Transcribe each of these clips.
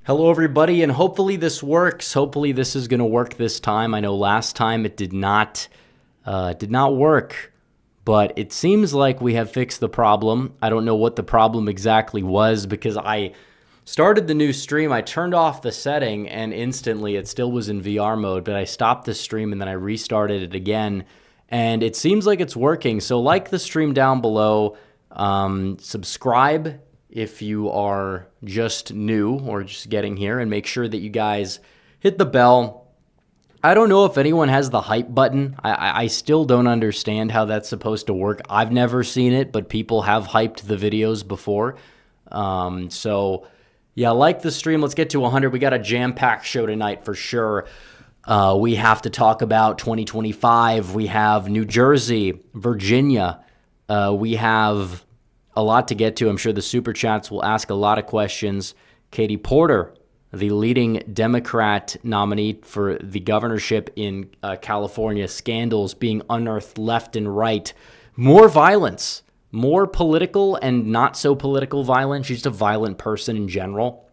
Hello, everybody, and hopefully this works. Hopefully this is going to work this time. I know last time it did not work, but it seems like we have fixed the problem. I don't know what the problem exactly was because I started the new stream. I turned off the setting, and instantly it still was in VR mode, but I stopped the stream, and then I restarted it again, and it seems like it's working. So like the stream down below, subscribe if you are just new or just getting here, and make sure that you guys hit the bell. I don't know if anyone has the hype button. I still don't understand how that's supposed to work. I've never seen it, but people have hyped the videos before. So yeah, like the stream. Let's get to 100. We got a jam-packed show tonight for sure. We have to talk about 2025. We have New Jersey, Virginia. We have a lot to get to. I'm sure the super chats will ask a lot of questions. Katie Porter, the leading Democrat nominee for the governorship in California, scandals being unearthed left and right. More violence, more political and not so political violence. She's just a violent person in general.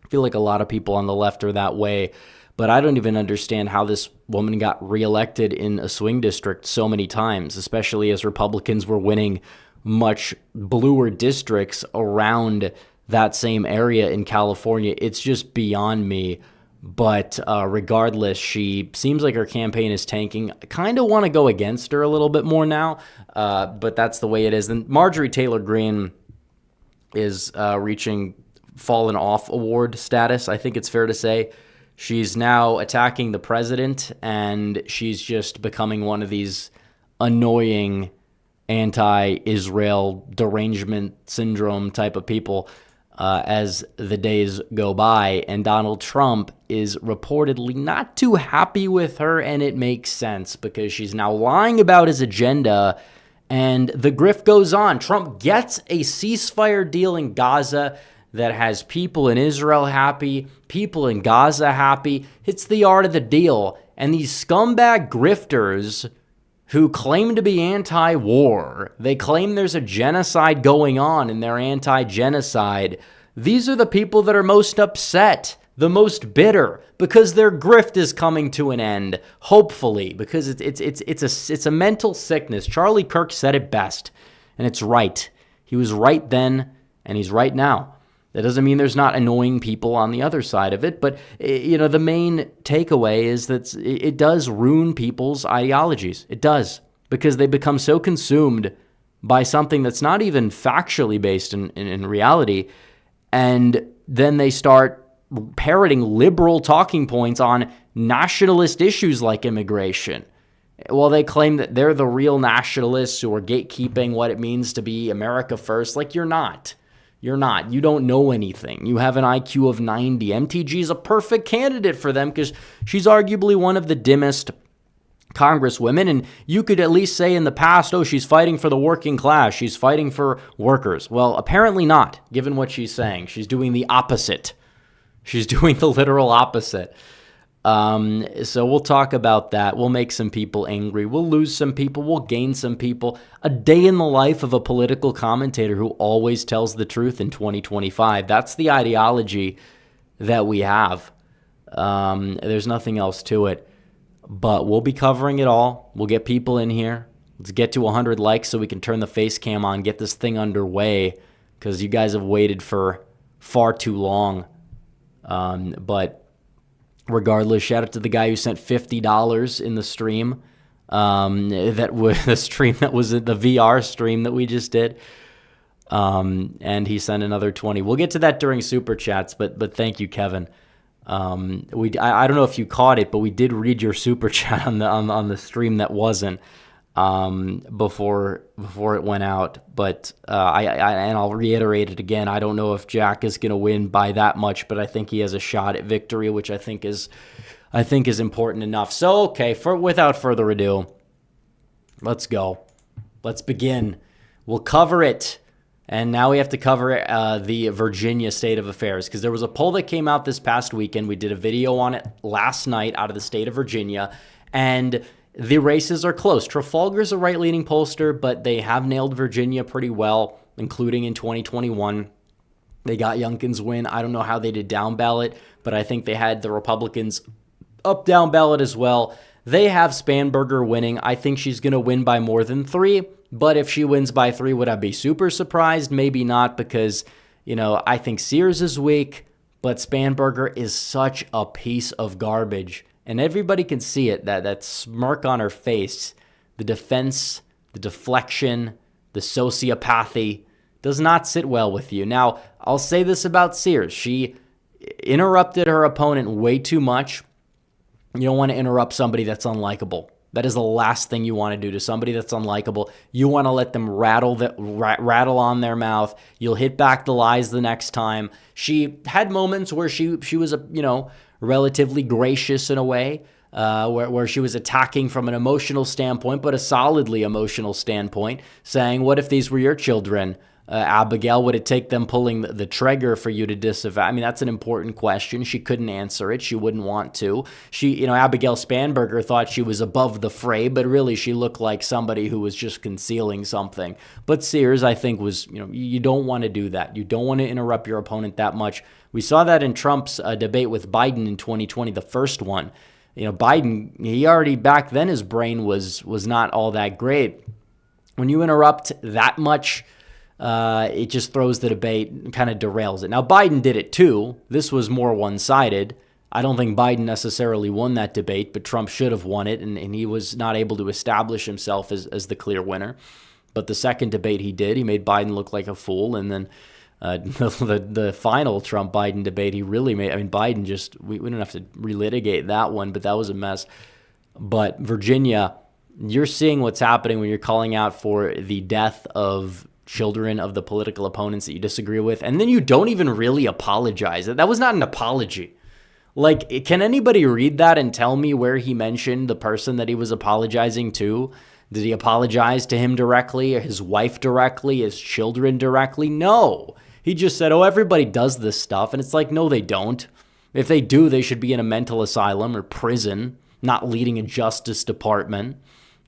I feel like a lot of people on the left are that way, but I don't even understand how this woman got reelected in a swing district so many times, especially as Republicans were winning much bluer districts around that same area in California. It's just beyond me. But regardless, she seems like her campaign is tanking. I kind of want to go against her a little bit more now, but that's the way it is. And Marjorie Taylor Greene is reaching fallen off award status, I think it's fair to say. She's now attacking the president, and she's just becoming one of these annoying anti-Israel derangement syndrome type of people as the days go by. And Donald Trump is reportedly not too happy with her, and it makes sense because she's now lying about his agenda, and the grift goes on. Trump gets a ceasefire deal in Gaza that has people in Israel happy, people in Gaza happy. It's the art of the deal. And these scumbag grifters who claim to be anti-war, they claim there's a genocide going on and they're anti-genocide. These are the people that are most upset, the most bitter, because their grift is coming to an end, hopefully, because it's a mental sickness. Charlie Kirk said it best, and it's right. He was right then, and he's right now. That doesn't mean there's not annoying people on the other side of it, but the main takeaway is that it does ruin people's ideologies. It does, because they become so consumed by something that's not even factually based in reality, and then they start parroting liberal talking points on nationalist issues like immigration. Well, they claim that they're the real nationalists who are gatekeeping what it means to be America first. Like, you're not. You're not. You don't know anything. You have an IQ of 90. MTG is a perfect candidate for them because she's arguably one of the dimmest congresswomen, and you could at least say in the past, oh, she's fighting for the working class. She's fighting for workers. Well, apparently not, given what she's saying. She's doing the opposite. She's doing the literal opposite. So we'll talk about that. We'll make some people angry. We'll lose some people. We'll gain some people. A day in the life of a political commentator who always tells the truth in 2025. That's the ideology that we have. There's nothing else to it. But we'll be covering it all. We'll get people in here. Let's get to 100 likes so we can turn the face cam on, get this thing underway, because you guys have waited for far too long. But regardless, shout out to the guy who sent $50 in the stream. That was the stream that was the VR stream that we just did. And he sent another 20. We'll get to that during super chats, but thank you, Kevin. I don't know if you caught it, but we did read your super chat on the stream that wasn't before it went out. But and I'll reiterate it again. I don't know if Jack is going to win by that much, but I think he has a shot at victory, which I think is important enough. So okay, without further ado, let's go. Let's begin. We'll cover it. And now we have to cover the Virginia state of affairs, because there was a poll that came out this past weekend. We did a video on it last night out of the state of Virginia, and the races are close. Trafalgar's a right-leaning pollster, but they have nailed Virginia pretty well, including in 2021. They got Youngkin's win. I don't know how they did down ballot, but I think they had the Republicans up down ballot as well. They have Spanberger winning. I think she's going to win by more than 3, but if she wins by 3, would I be super surprised? Maybe not, because, I think Sears is weak, but Spanberger is such a piece of garbage. And everybody can see it, that smirk on her face, the defense, the deflection, the sociopathy does not sit well with you. Now, I'll say this about Sears. She interrupted her opponent way too much. You don't want to interrupt somebody that's unlikable. That is the last thing you want to do to somebody that's unlikable. You want to let them rattle on their mouth. You'll hit back the lies the next time. She had moments where she was relatively gracious in a way, where she was attacking from an emotional standpoint, but a solidly emotional standpoint, saying, "What if these were your children? Abigail, would it take them pulling the trigger for you to disavow?" I mean, that's an important question. She couldn't answer it. She wouldn't want to. Abigail Spanberger thought she was above the fray, but really she looked like somebody who was just concealing something. But Sears, I think, was, you don't want to do that. You don't want to interrupt your opponent that much. We saw that in Trump's debate with Biden in 2020, the first one. Biden, he already back then, his brain was not all that great. When you interrupt that much, it just throws the debate and kind of derails it. Now, Biden did it too. This was more one-sided. I don't think Biden necessarily won that debate, but Trump should have won it, and he was not able to establish himself as the clear winner. But the second debate he did, he made Biden look like a fool, and then the final Trump-Biden debate, he really made, Biden just, we don't have to relitigate that one, but that was a mess. But Virginia, you're seeing what's happening when you're calling out for the death of children of the political opponents that you disagree with, and then you don't even really apologize. That was not an apology. Like, can anybody read that and tell me where he mentioned the person that he was apologizing to? Did he apologize to him directly, or his wife directly, his children directly? No. He just said, everybody does this stuff, and it's like, no, they don't. If they do, they should be in a mental asylum or prison, not leading a justice department,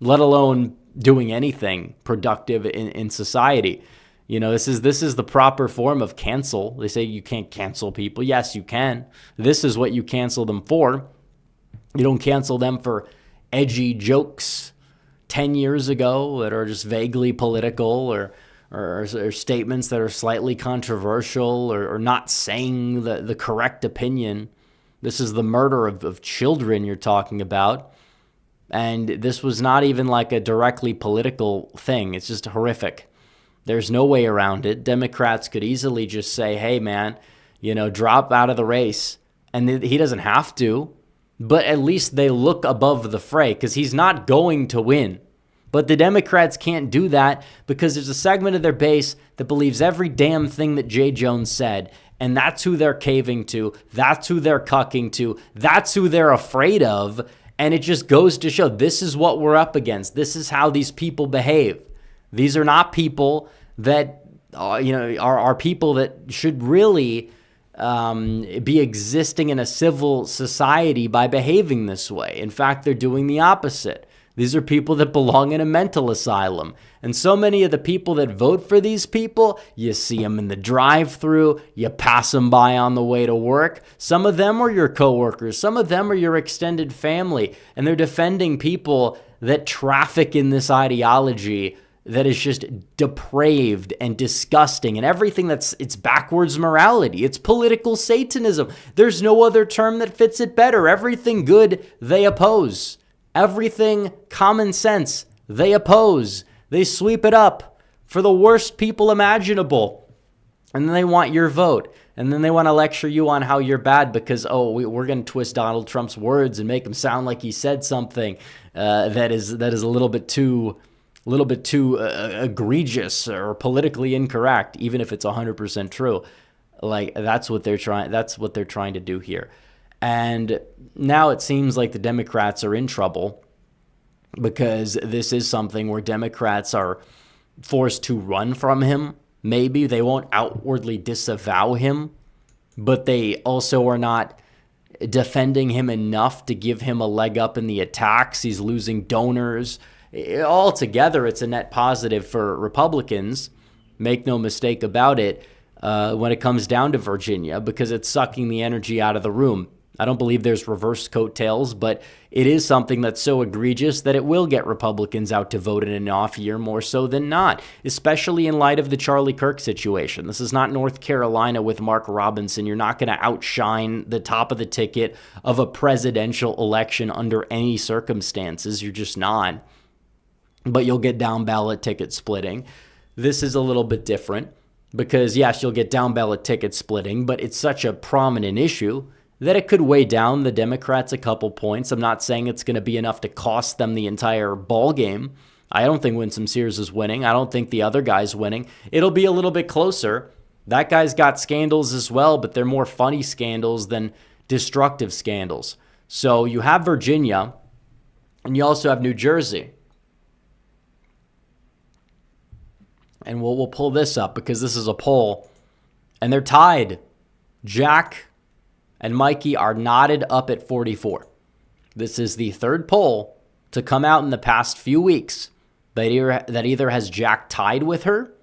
let alone doing anything productive in society. This is the proper form of cancel. They say you can't cancel people. Yes, you can. This is what you cancel them for. You don't cancel them for edgy jokes 10 years ago that are just vaguely political, or statements that are slightly controversial, or not saying the correct opinion. This is the murder of children you're talking about. And this was not even like a directly political thing. It's just horrific. There's no way around it. Democrats could easily just say, hey, man, drop out of the race. And he doesn't have to. But at least they look above the fray, because he's not going to win. But the Democrats can't do that because there's a segment of their base that believes every damn thing that Jay Jones said. And that's who they're caving to. That's who they're cucking to. That's who they're afraid of. And it just goes to show this is what we're up against. This is how these people behave. These are not people that are people that should really be existing in a civil society by behaving this way. In fact, they're doing the opposite. These are people that belong in a mental asylum. And so many of the people that vote for these people, you see them in the drive-thru, you pass them by on the way to work. Some of them are your coworkers. Some of them are your extended family. And they're defending people that traffic in this ideology that is just depraved and disgusting, and everything it's backwards morality. It's political Satanism. There's no other term that fits it better. Everything good, they oppose. Everything common sense, they oppose. They sweep it up for the worst people imaginable. And then they want your vote. And then they want to lecture you on how you're bad because, we're going to twist Donald Trump's words and make him sound like he said something that is a little bit too egregious or politically incorrect, even if it's 100% true. Like, that's what they're trying to do here. And now it seems like the Democrats are in trouble because this is something where Democrats are forced to run from him. Maybe they won't outwardly disavow him, but they also are not defending him enough to give him a leg up in the attacks. He's losing donors. Altogether, it's a net positive for Republicans. Make no mistake about it. when it comes down to Virginia, because it's sucking the energy out of the room. I don't believe there's reverse coattails, but it is something that's so egregious that it will get Republicans out to vote in an off year more so than not, especially in light of the Charlie Kirk situation. This is not North Carolina with Mark Robinson. You're not going to outshine the top of the ticket of a presidential election under any circumstances. You're just not. But you'll get down ballot ticket splitting. This is a little bit different because, yes, you'll get down ballot ticket splitting, but it's such a prominent issue that it could weigh down the Democrats a couple points. I'm not saying it's going to be enough to cost them the entire ball game. I don't think Winsome Sears is winning. I don't think the other guy's winning. It'll be a little bit closer. That guy's got scandals as well, but they're more funny scandals than destructive scandals. So you have Virginia, and you also have New Jersey. And we'll pull this up because this is a poll, and they're tied. Jack and Mikey are knotted up at 44. This is the third poll to come out in the past few weeks that either has Jack tied with her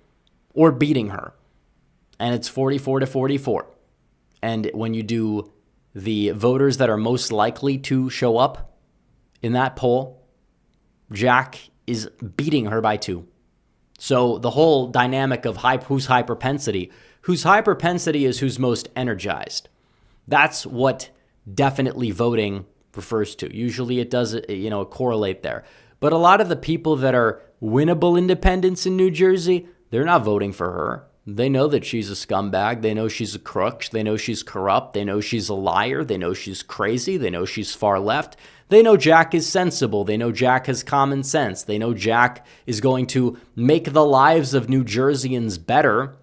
or beating her. And it's 44 to 44. And when you do the voters that are most likely to show up in that poll, Jack is beating her by 2. So the whole dynamic of who's high propensity is who's most energized. That's what definitely voting refers to. Usually it does, correlate there. But a lot of the people that are winnable independents in New Jersey, they're not voting for her. They know that she's a scumbag. They know she's a crook. They know she's corrupt. They know she's a liar. They know she's crazy. They know she's far left. They know Jack is sensible. They know Jack has common sense. They know Jack is going to make the lives of New Jerseyans better,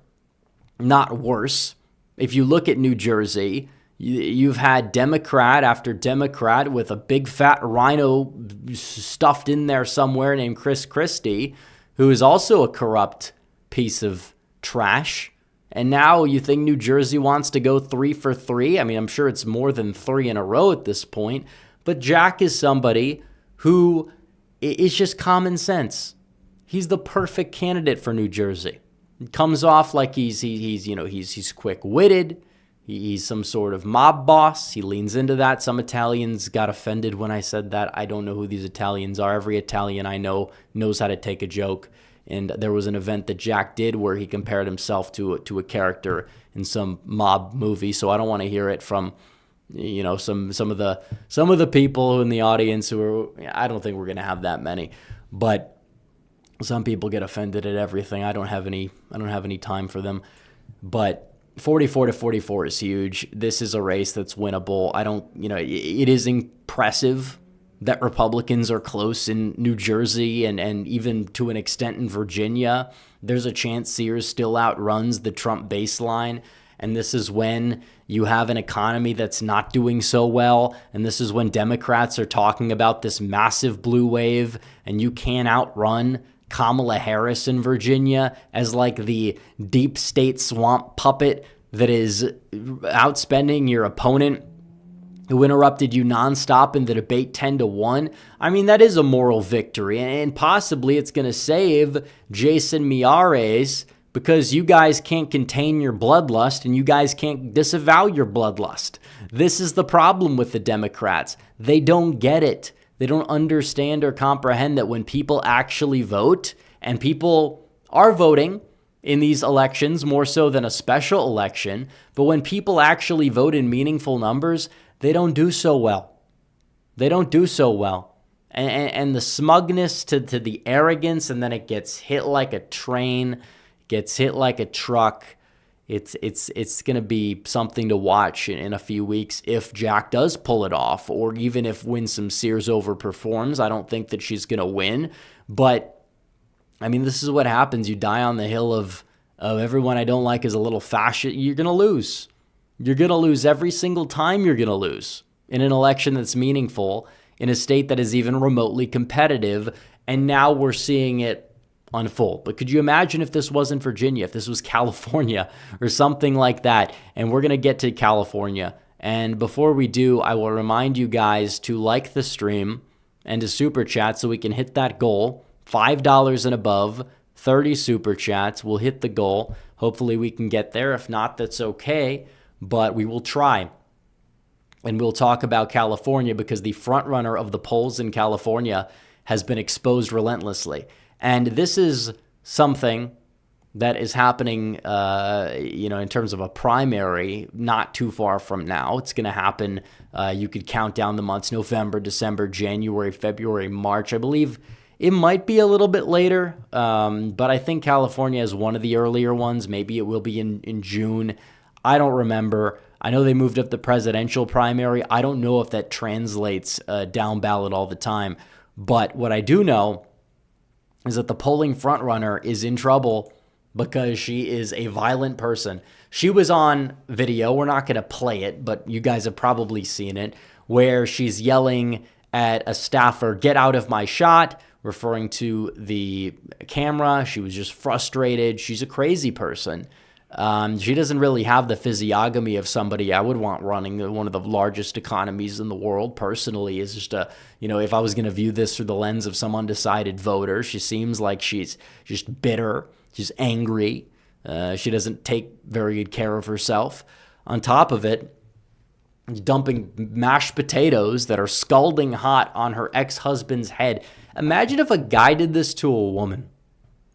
not worse. If you look at New Jersey, you've had Democrat after Democrat with a big fat rhino stuffed in there somewhere named Chris Christie, who is also a corrupt piece of trash. And now you think New Jersey wants to go 3 for 3? I mean, I'm sure it's more than 3 in a row at this point. But Jack is somebody who is just common sense. He's the perfect candidate for New Jersey. He comes off like he's quick-witted. He's some sort of mob boss. He leans into that. Some Italians got offended when I said that. I don't know who these Italians are. Every Italian I know knows how to take a joke. And there was an event that Jack did where he compared himself to a character in some mob movie. So I don't want to hear it from, some of the people in the audience who are. I don't think we're going to have that many, but some people get offended at everything. I don't have any time for them, but 44 to 44 is huge. This is a race that's winnable. It is impressive that Republicans are close in New Jersey and even to an extent in Virginia. There's a chance Sears still outruns the Trump baseline. And this is when you have an economy that's not doing so well. And this is when Democrats are talking about this massive blue wave, and you can't outrun Kamala Harris in Virginia as like the deep state swamp puppet that is outspending your opponent who interrupted you nonstop in the debate 10 to 1. I mean, that is a moral victory, and possibly it's going to save Jason Miyares because you guys can't contain your bloodlust and you guys can't disavow your bloodlust. This is the problem with the Democrats. They don't get it. They don't understand or comprehend that when people actually vote, and people are voting in these elections more so than a special election, but when people actually vote in meaningful numbers, they don't do so well. They don't do so well. And the smugness to the arrogance, and then it gets hit like a train, gets hit like a truck. It's going to be something to watch in a few weeks if Jack does pull it off, or even if Winsome Sears overperforms. I don't think that she's going to win, but I mean, this is what happens. You die on the hill of everyone I don't like is a little fascist. You're going to lose. You're going to lose every single time. You're going to lose in an election that's meaningful, in a state that is even remotely competitive, and now we're seeing it unfold. But could you imagine if this wasn't Virginia, if this was California or something like that? And we're going to get to California. And before we do, I will remind you guys to like the stream and to super chat so we can hit that goal. $5 and above, 30 super chats. We'll hit the goal. Hopefully we can get there. If not, that's okay, but we will try. And we'll talk about California because the front runner of the polls in California has been exposed relentlessly. And this is something that is happening, in terms of a primary, not too far from now. It's going to happen. You could count down the months: November, December, January, February, March. I believe it might be a little bit later, but I think California is one of the earlier ones. Maybe it will be in June. I don't remember. I know they moved up the presidential primary. I don't know if that translates down ballot all the time. But what I do know is that the polling frontrunner is in trouble because she is a violent person. She was on video. We're not going to play it, but you guys have probably seen it, where she's yelling at a staffer, "Get out of my shot," referring to the camera. She was just frustrated. She's a crazy person. She doesn't really have the physiognomy of somebody I would want running one of the largest economies in the world. Personally, is just if I was going to view this through the lens of some undecided voter, she seems like she's just bitter. She's angry. She doesn't take very good care of herself. On top of it, dumping mashed potatoes that are scalding hot on her ex-husband's head. Imagine if a guy did this to a woman.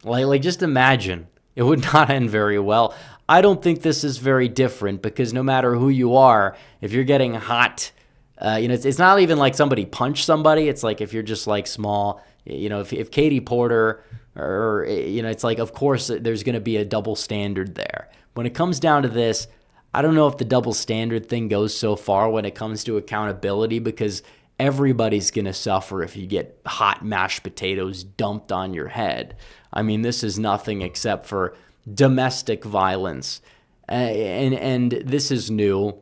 Like just imagine. It would not end very well. I don't think this is very different because no matter who you are, if you're getting hot, it's not even like somebody punched somebody. It's like if you're just like small, if Katie Porter or, it's like, of course, there's going to be a double standard there. When it comes down to this, I don't know if the double standard thing goes so far when it comes to accountability because everybody's going to suffer if you get hot mashed potatoes dumped on your head. I mean, this is nothing except for domestic violence. And this is new.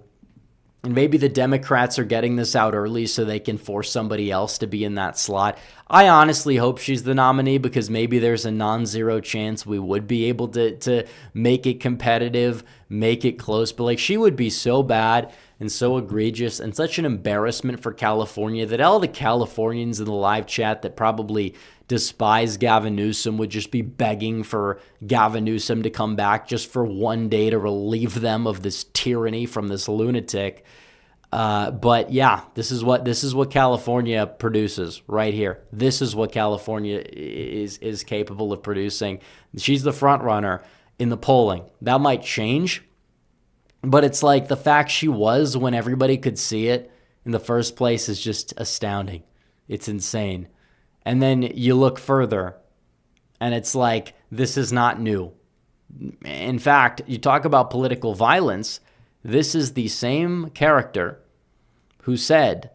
And maybe the Democrats are getting this out early so they can force somebody else to be in that slot. I honestly hope she's the nominee because maybe there's a non-zero chance we would be able to make it competitive, make it close. But like she would be so bad and so egregious and such an embarrassment for California that all the Californians in the live chat that probably despise Gavin Newsom would just be begging for Gavin Newsom to come back just for one day to relieve them of this tyranny from this lunatic. But yeah, this is what California produces right here. This is what California is capable of producing. She's the front runner in the polling. That might change, but it's like the fact she was when everybody could see it in the first place is just astounding. It's insane. And then you look further, and it's like, this is not new. In fact, you talk about political violence, this is the same character who said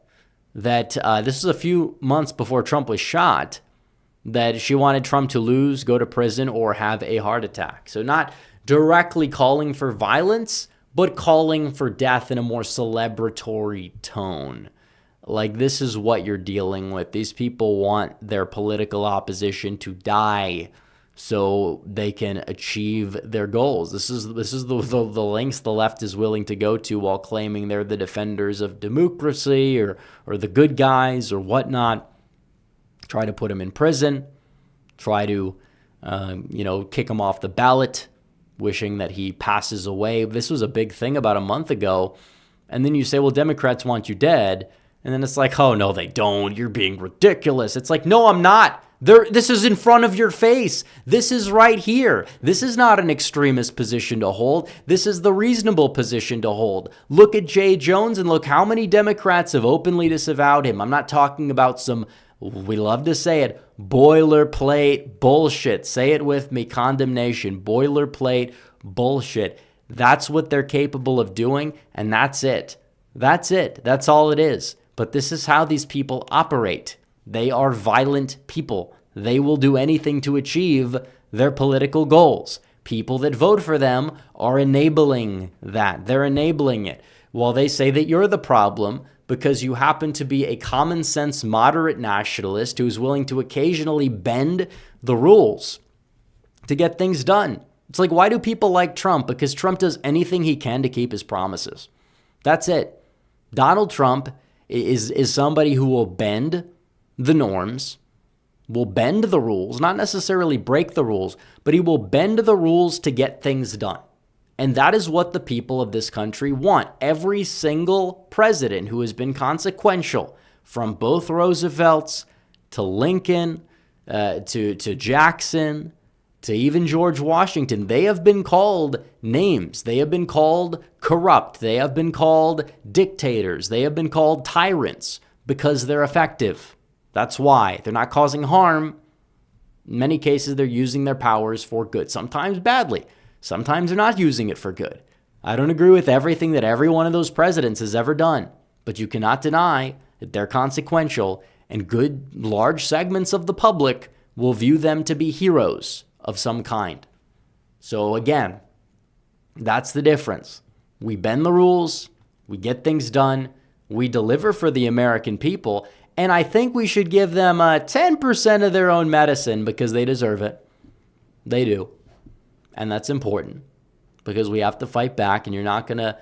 that, this is a few months before Trump was shot, that she wanted Trump to lose, go to prison, or have a heart attack. So not directly calling for violence, but calling for death in a more celebratory tone. Like, this is what you're dealing with. These people want their political opposition to die so they can achieve their goals. This is the lengths the left is willing to go to while claiming they're the defenders of democracy or the good guys or whatnot. Try to put him in prison. Try to, kick him off the ballot, wishing that he passes away. This was a big thing about a month ago. And then you say, well, Democrats want you dead. And then it's like, oh, no, they don't. You're being ridiculous. It's like, no, I'm not. This is in front of your face. This is right here. This is not an extremist position to hold. This is the reasonable position to hold. Look at Jay Jones and look how many Democrats have openly disavowed him. I'm not talking about some, we love to say it, boilerplate bullshit. Say it with me, condemnation, boilerplate bullshit. That's what they're capable of doing, and that's it. That's it. That's all it is. But this is how these people operate. They are violent people. They will do anything to achieve their political goals. People that vote for them are enabling that. They're enabling it. While they say that you're the problem because you happen to be a common sense moderate nationalist who is willing to occasionally bend the rules to get things done. It's like, why do people like Trump? Because Trump does anything he can to keep his promises. That's it. Donald Trump is somebody who will bend the norms, will bend the rules, not necessarily break the rules, but he will bend the rules to get things done. And that is what the people of this country want. Every single president who has been consequential, from both Roosevelt's to Lincoln, to Jackson, to even George Washington, they have been called names. They have been called corrupt. They have been called dictators. They have been called tyrants because they're effective. That's why. They're not causing harm. In many cases, they're using their powers for good, sometimes badly. Sometimes they're not using it for good. I don't agree with everything that every one of those presidents has ever done, but you cannot deny that they're consequential, and good large segments of the public will view them to be heroes of some kind. So again, that's the difference. We bend the rules, we get things done, we deliver for the American people, and I think we should give them 10% of their own medicine because they deserve it. They do. And that's important because we have to fight back, and you're not going to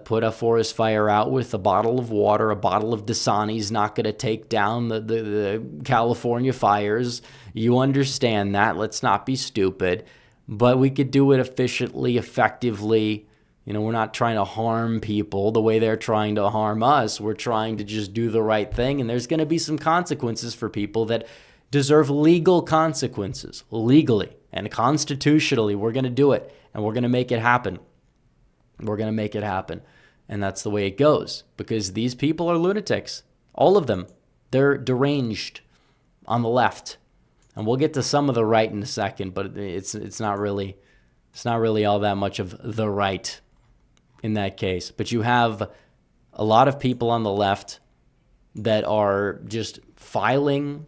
put a forest fire out with a bottle of water. A bottle of Dasani's not going to take down the California fires. You understand that. Let's not be stupid. But we could do it efficiently, effectively. We're not trying to harm people the way they're trying to harm us. We're trying to just do the right thing. And there's going to be some consequences for people that deserve legal consequences, legally and constitutionally. We're going to do it, and we're going to make it happen. We're going to make it happen. And that's the way it goes, because these people are lunatics. All of them. They're deranged on the left. And we'll get to some of the right in a second, but it's not really all that much of the right in that case. But you have a lot of people on the left that are just filing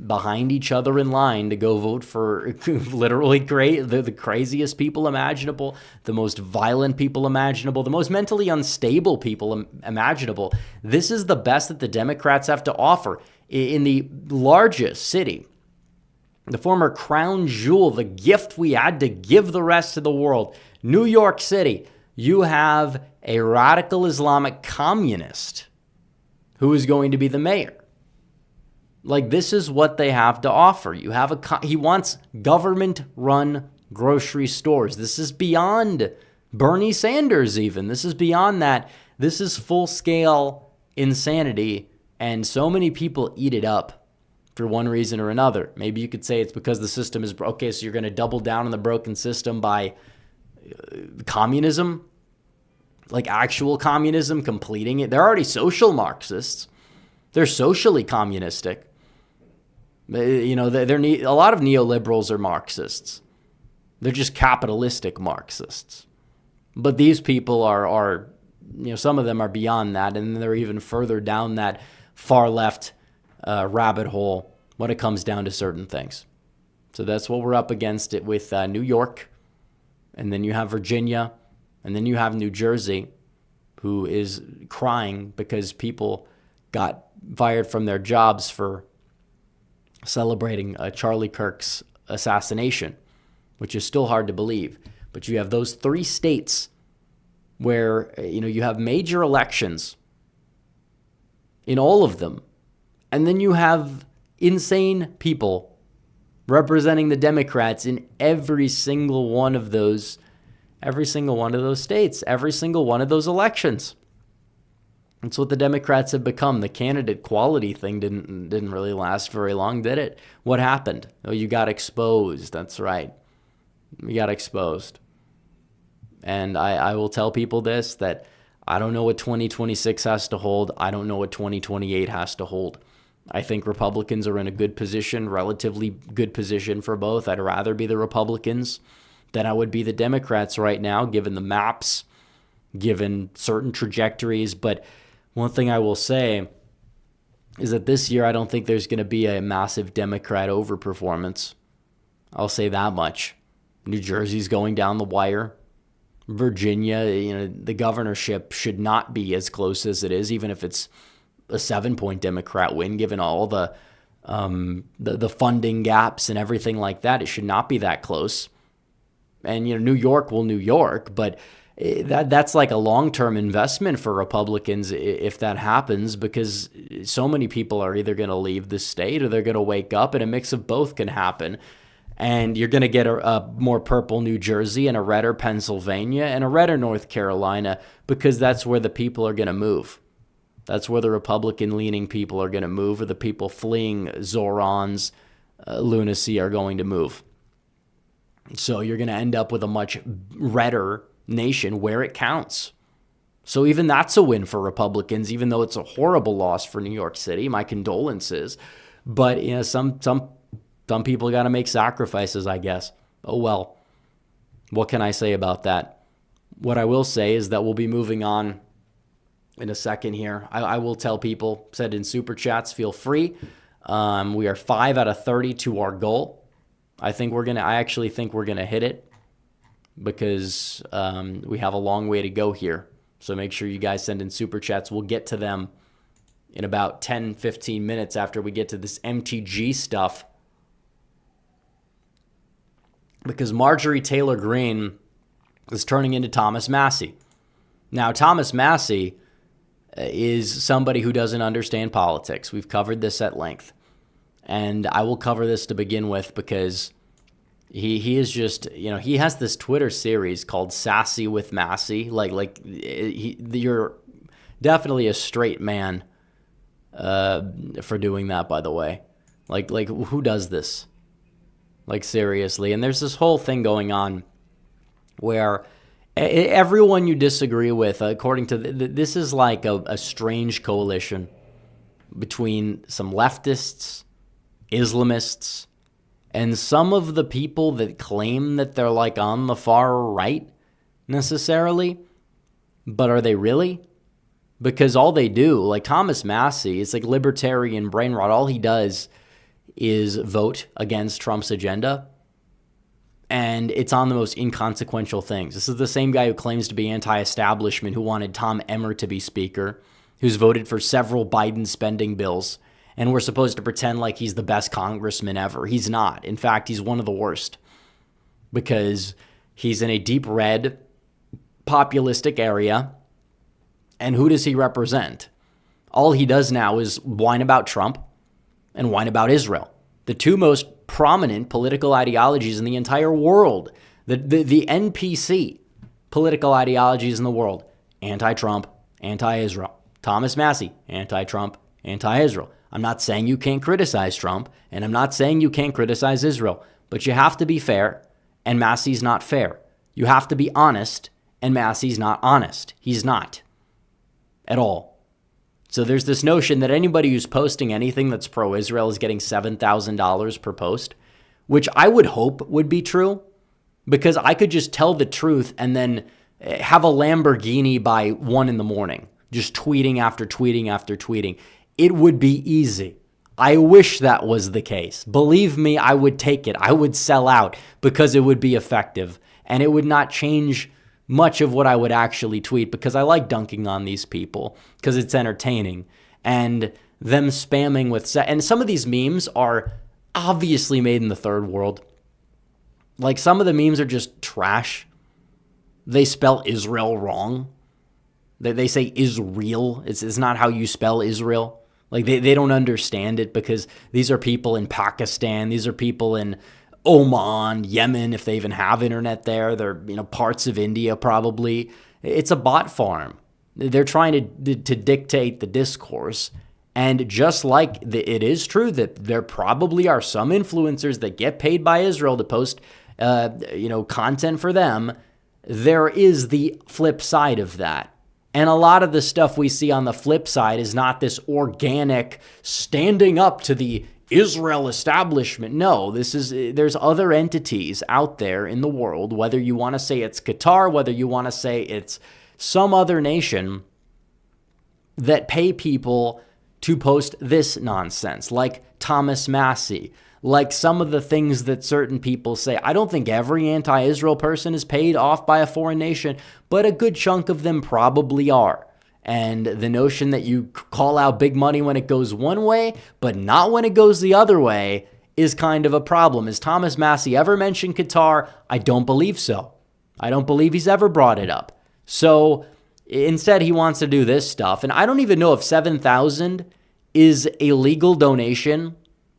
behind each other in line to go vote for literally the craziest people imaginable, the most violent people imaginable, the most mentally unstable people imaginable. This is the best that the Democrats have to offer. In the largest city, the former crown jewel, the gift we had to give the rest of the world, New York City, you have a radical Islamic communist who is going to be the mayor. Like, this is what they have to offer. You have he wants government-run grocery stores. This is beyond Bernie Sanders even. This is beyond that. This is full-scale insanity, and so many people eat it up for one reason or another. Maybe you could say it's because the system is broken. Okay, so you're going to double down on the broken system by communism, like actual communism, completing it. They're already social Marxists. They're socially communistic. A lot of neoliberals are Marxists. They're just capitalistic Marxists. But these people are some of them are beyond that, and they're even further down that far left rabbit hole when it comes down to certain things. So that's what we're up against it with New York, and then you have Virginia, and then you have New Jersey, who is crying because people got fired from their jobs for celebrating Charlie Kirk's assassination, which is still hard to believe. But you have those three states where you have major elections in all of them, and then you have insane people representing the Democrats in every single one of those states, every single one of those elections. It's what the Democrats have become. The candidate quality thing didn't really last very long, did it? What happened? Oh, you got exposed. That's right. You got exposed. And I will tell people this, that I don't know what 2026 has to hold. I don't know what 2028 has to hold. I think Republicans are in a good position, relatively good position for both. I'd rather be the Republicans than I would be the Democrats right now, given the maps, given certain trajectories. But one thing I will say is that this year I don't think there's going to be a massive Democrat overperformance. I'll say that much. New Jersey's going down the wire. Virginia, the governorship should not be as close as it is, even if it's a 7-point Democrat win, given all the funding gaps and everything like that. It should not be that close. And, New York will New York, but That's like a long-term investment for Republicans if that happens, because so many people are either going to leave the state or they're going to wake up, and a mix of both can happen. And you're going to get a more purple New Jersey and a redder Pennsylvania and a redder North Carolina, because that's where the people are going to move. That's where the Republican-leaning people are going to move, or the people fleeing Zoran's lunacy are going to move. So you're going to end up with a much redder nation where it counts. So even that's a win for Republicans, even though it's a horrible loss for New York City. My condolences. But you know, some people got to make sacrifices, I guess. Oh well. What can I say about that? What I will say is that we'll be moving on in a second here. I will tell people, send in super chats, feel free. We are 5 out of 30 to our goal. I actually think we're gonna hit it, because we have a long way to go here. So make sure you guys send in super chats. We'll get to them in about 10, 15 minutes after we get to this MTG stuff, because Marjorie Taylor Greene is turning into Thomas Massie. Now, Thomas Massie is somebody who doesn't understand politics. We've covered this at length. And I will cover this to begin with, because he is just, you know, he has this Twitter series called Sassy with Massie. You're definitely a straight man for doing that, by the way. Like who does this? Like, seriously. And there's this whole thing going on where everyone you disagree with, according to this is like a strange coalition between some leftists, Islamists, and some of the people that claim that they're like on the far right necessarily. But are they really? Because all they do, like Thomas Massie, it's like libertarian brain rot. All he does is vote against Trump's agenda. And it's on the most inconsequential things. This is the same guy who claims to be anti-establishment, who wanted Tom Emmer to be speaker, who's voted for several Biden spending bills, and we're supposed to pretend like he's the best congressman ever. He's not. In fact, he's one of the worst, because he's in a deep red, populistic area. And who does he represent? All he does now is whine about Trump and whine about Israel, the two most prominent political ideologies in the entire world. The NPC political ideologies in the world: anti-Trump, anti-Israel. Thomas Massie, anti-Trump, anti-Israel. I'm not saying you can't criticize Trump, and I'm not saying you can't criticize Israel, but you have to be fair, and Massie's not fair. You have to be honest, and Massie's not honest. He's not at all. So there's this notion that anybody who's posting anything that's pro-Israel is getting $7,000 per post, which I would hope would be true, because I could just tell the truth and then have a Lamborghini by 1 a.m, just tweeting after tweeting after tweeting. It would be easy. I wish that was the case. Believe me, I would take it. I would sell out, because it would be effective, and it would not change much of what I would actually tweet, because I like dunking on these people because it's entertaining, and them spamming with and some of these memes are obviously made in the third world. Like, some of the memes are just trash. They spell Israel wrong. They say Israel. It's not how you spell Israel. Like, they don't understand it, because these are people in Pakistan. These are people in Oman, Yemen, if they even have internet there. They're, parts of India probably. It's a bot farm. They're trying to dictate the discourse. And just like it is true that there probably are some influencers that get paid by Israel to post, content for them, there is the flip side of that. And a lot of the stuff we see on the flip side is not this organic standing up to the Israel establishment. No, there's other entities out there in the world, whether you want to say it's Qatar, whether you want to say it's some other nation, that pay people to post this nonsense, like Thomas Massie, like some of the things that certain people say. I don't think every anti-Israel person is paid off by a foreign nation, but a good chunk of them probably are. And the notion that you call out big money when it goes one way, but not when it goes the other way, is kind of a problem. Has Thomas Massie ever mentioned Qatar? I don't believe so. I don't believe he's ever brought it up. So instead, he wants to do this stuff. And I don't even know if 7,000 is a legal donation,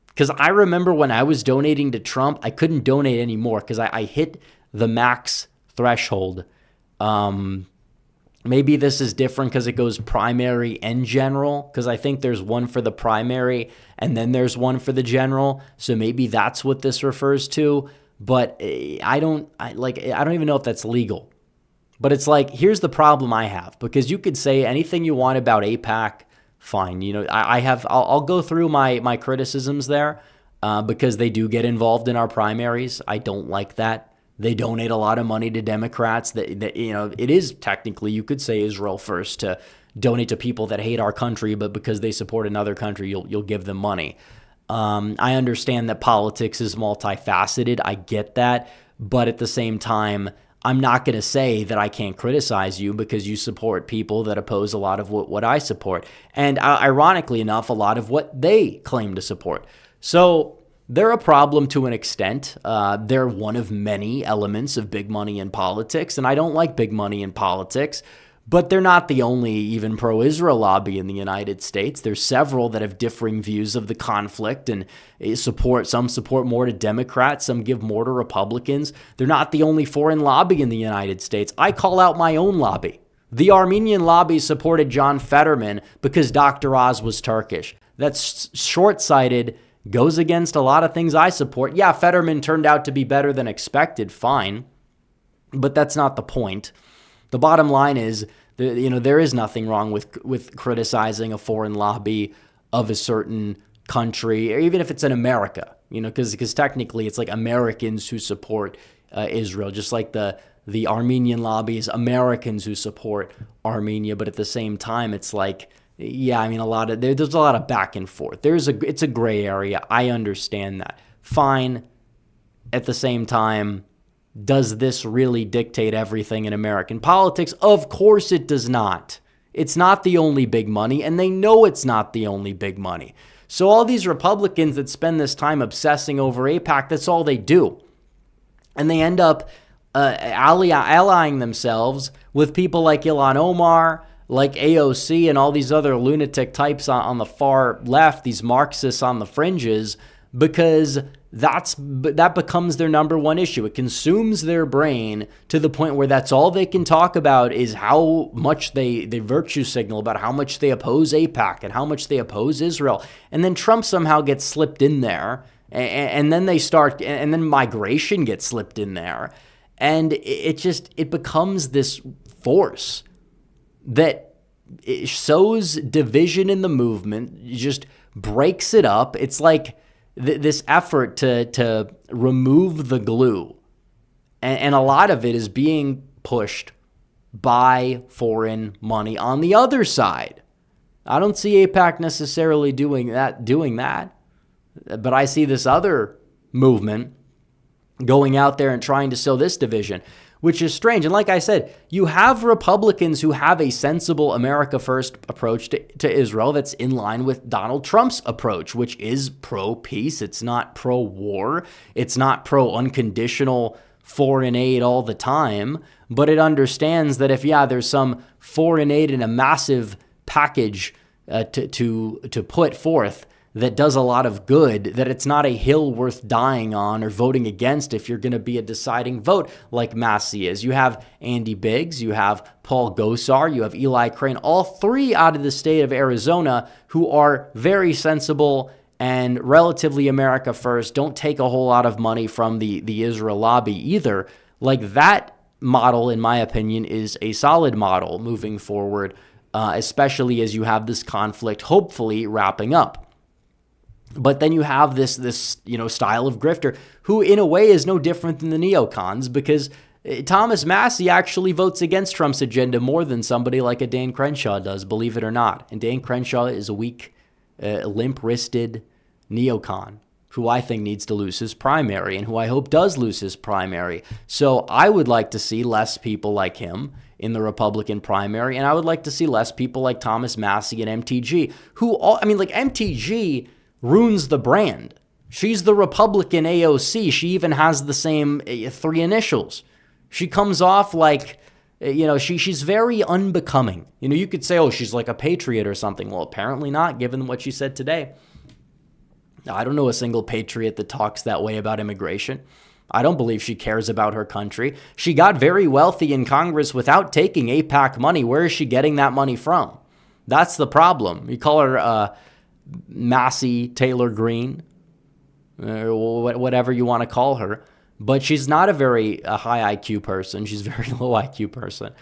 because I remember when I was donating to Trump, I couldn't donate anymore because I hit the max threshold. Maybe this is different because it goes primary and general, because I think there's one for the primary and then there's one for the general. So maybe that's what this refers to. But I don't even know if that's legal. But it's like, here's the problem I have, because you could say anything you want about AIPAC, fine. You know, I'll go through my criticisms there because they do get involved in our primaries. I don't like that. They donate a lot of money to Democrats. That you know, it is technically, you could say, Israel first to donate to people that hate our country, but because they support another country, you'll give them money. I understand that politics is multifaceted. I get that. But at the same time, I'm not going to say that I can't criticize you because you support people that oppose a lot of what I support. And ironically enough, a lot of what they claim to support. So they're a problem to an extent. They're one of many elements of big money in politics. And I don't like big money in politics. But they're not the only even pro-Israel lobby in the United States. There's several that have differing views of the conflict and some support more to Democrats, some give more to Republicans. They're not the only foreign lobby in the United States. I call out my own lobby. The Armenian lobby supported John Fetterman because Dr. Oz was Turkish. That's short-sighted, goes against a lot of things I support. Yeah, Fetterman turned out to be better than expected, fine. But that's not the point. The bottom line is, there is nothing wrong with criticizing a foreign lobby of a certain country, or even if it's in America, because technically it's like Americans who support Israel, just like the Armenian lobby is Americans who support Armenia. But at the same time, it's like, yeah, I mean, there's a lot of back and forth. It's a gray area. I understand that. Fine. At the same time, does this really dictate everything in American politics? Of course it does not. It's not the only big money, and they know it's not the only big money. So all these Republicans that spend this time obsessing over AIPAC, that's all they do. And they end up allying themselves with people like Ilhan Omar, like AOC, and all these other lunatic types on the far left, these Marxists on the fringes, because that becomes their number one issue. It consumes their brain to the point where that's all they can talk about is how much they virtue signal about how much they oppose AIPAC and how much they oppose Israel. And then Trump somehow gets slipped in there, and then and then migration gets slipped in there. And it becomes this force that it sows division in the movement, just breaks it up. It's like this effort to remove the glue. And a lot of it is being pushed by foreign money on the other side. I don't see AIPAC necessarily doing that. But I see this other movement going out there and trying to sow this division, which is strange. And like I said, you have Republicans who have a sensible America First approach to Israel that's in line with Donald Trump's approach, which is pro-peace. It's not pro-war. It's not pro-unconditional foreign aid all the time. But it understands that if, there's some foreign aid in a massive package to put forth that does a lot of good, that it's not a hill worth dying on or voting against if you're going to be a deciding vote like Massey is. You have Andy Biggs, you have Paul Gosar, you have Eli Crane, all three out of the state of Arizona who are very sensible and relatively America First, don't take a whole lot of money from the Israel lobby either. Like, that model, in my opinion, is a solid model moving forward, especially as you have this conflict hopefully wrapping up. But then you have this style of grifter who in a way is no different than the neocons, because Thomas Massey actually votes against Trump's agenda more than somebody like a Dan Crenshaw does, believe it or not. And Dan Crenshaw is a weak, limp-wristed neocon who I think needs to lose his primary and who I hope does lose his primary. So I would like to see less people like him in the Republican primary, and I would like to see less people like Thomas Massey and MTG, MTG ruins the brand. She's the Republican AOC. She even has the same three initials. She comes off like She's very unbecoming. You could say, oh, she's like a patriot or something. Well, apparently not, given what she said today. I don't know a single patriot that talks that way about immigration. I don't believe she cares about her country. She got very wealthy in Congress without taking AIPAC money. Where is she getting that money from? That's the problem. You call her Massey Taylor Greene, or whatever you want to call her. But she's not a very high IQ person. She's a very low IQ person.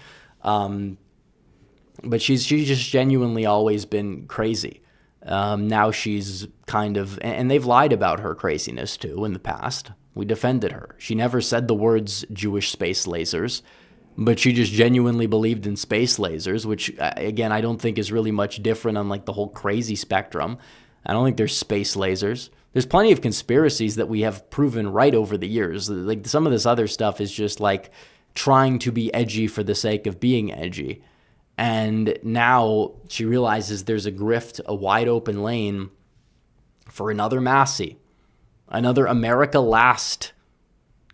But she's just genuinely always been crazy. Now she's kind of, and they've lied about her craziness too in the past. We defended her. She never said the words Jewish space lasers, but she just genuinely believed in space lasers, which, again, I don't think is really much different on like the whole crazy spectrum. I don't think there's space lasers. There's plenty of conspiracies that we have proven right over the years. Like some of this other stuff is just like trying to be edgy for the sake of being edgy. And now she realizes there's a grift, a wide open lane for another Massey, another America last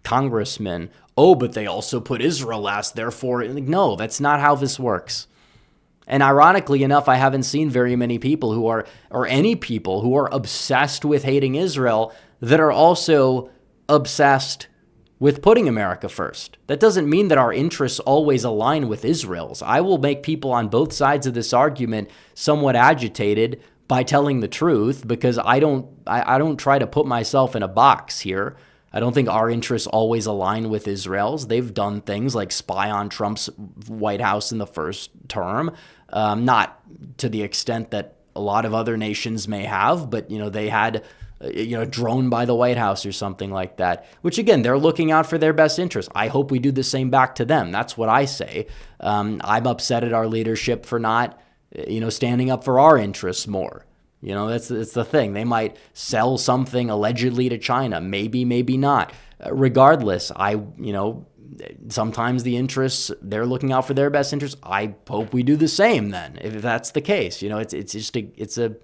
congressman. Oh, but they also put Israel last, therefore, no, that's not how this works. And ironically enough, I haven't seen very many people who are, or any people who are obsessed with hating Israel that are also obsessed with putting America first. That doesn't mean that our interests always align with Israel's. I will make people on both sides of this argument somewhat agitated by telling the truth, because I don't try to put myself in a box here. I don't think our interests always align with Israel's. They've done things like spy on Trump's White House in the first term, not to the extent that a lot of other nations may have, but they had a drone by the White House or something like that, which again, they're looking out for their best interest. I hope we do the same back to them. That's what I say. I'm upset at our leadership for not, standing up for our interests more. That's the thing. They might sell something allegedly to China. Maybe, maybe not. Regardless, sometimes the interests, they're looking out for their best interests. I hope we do the same then, if that's the case. The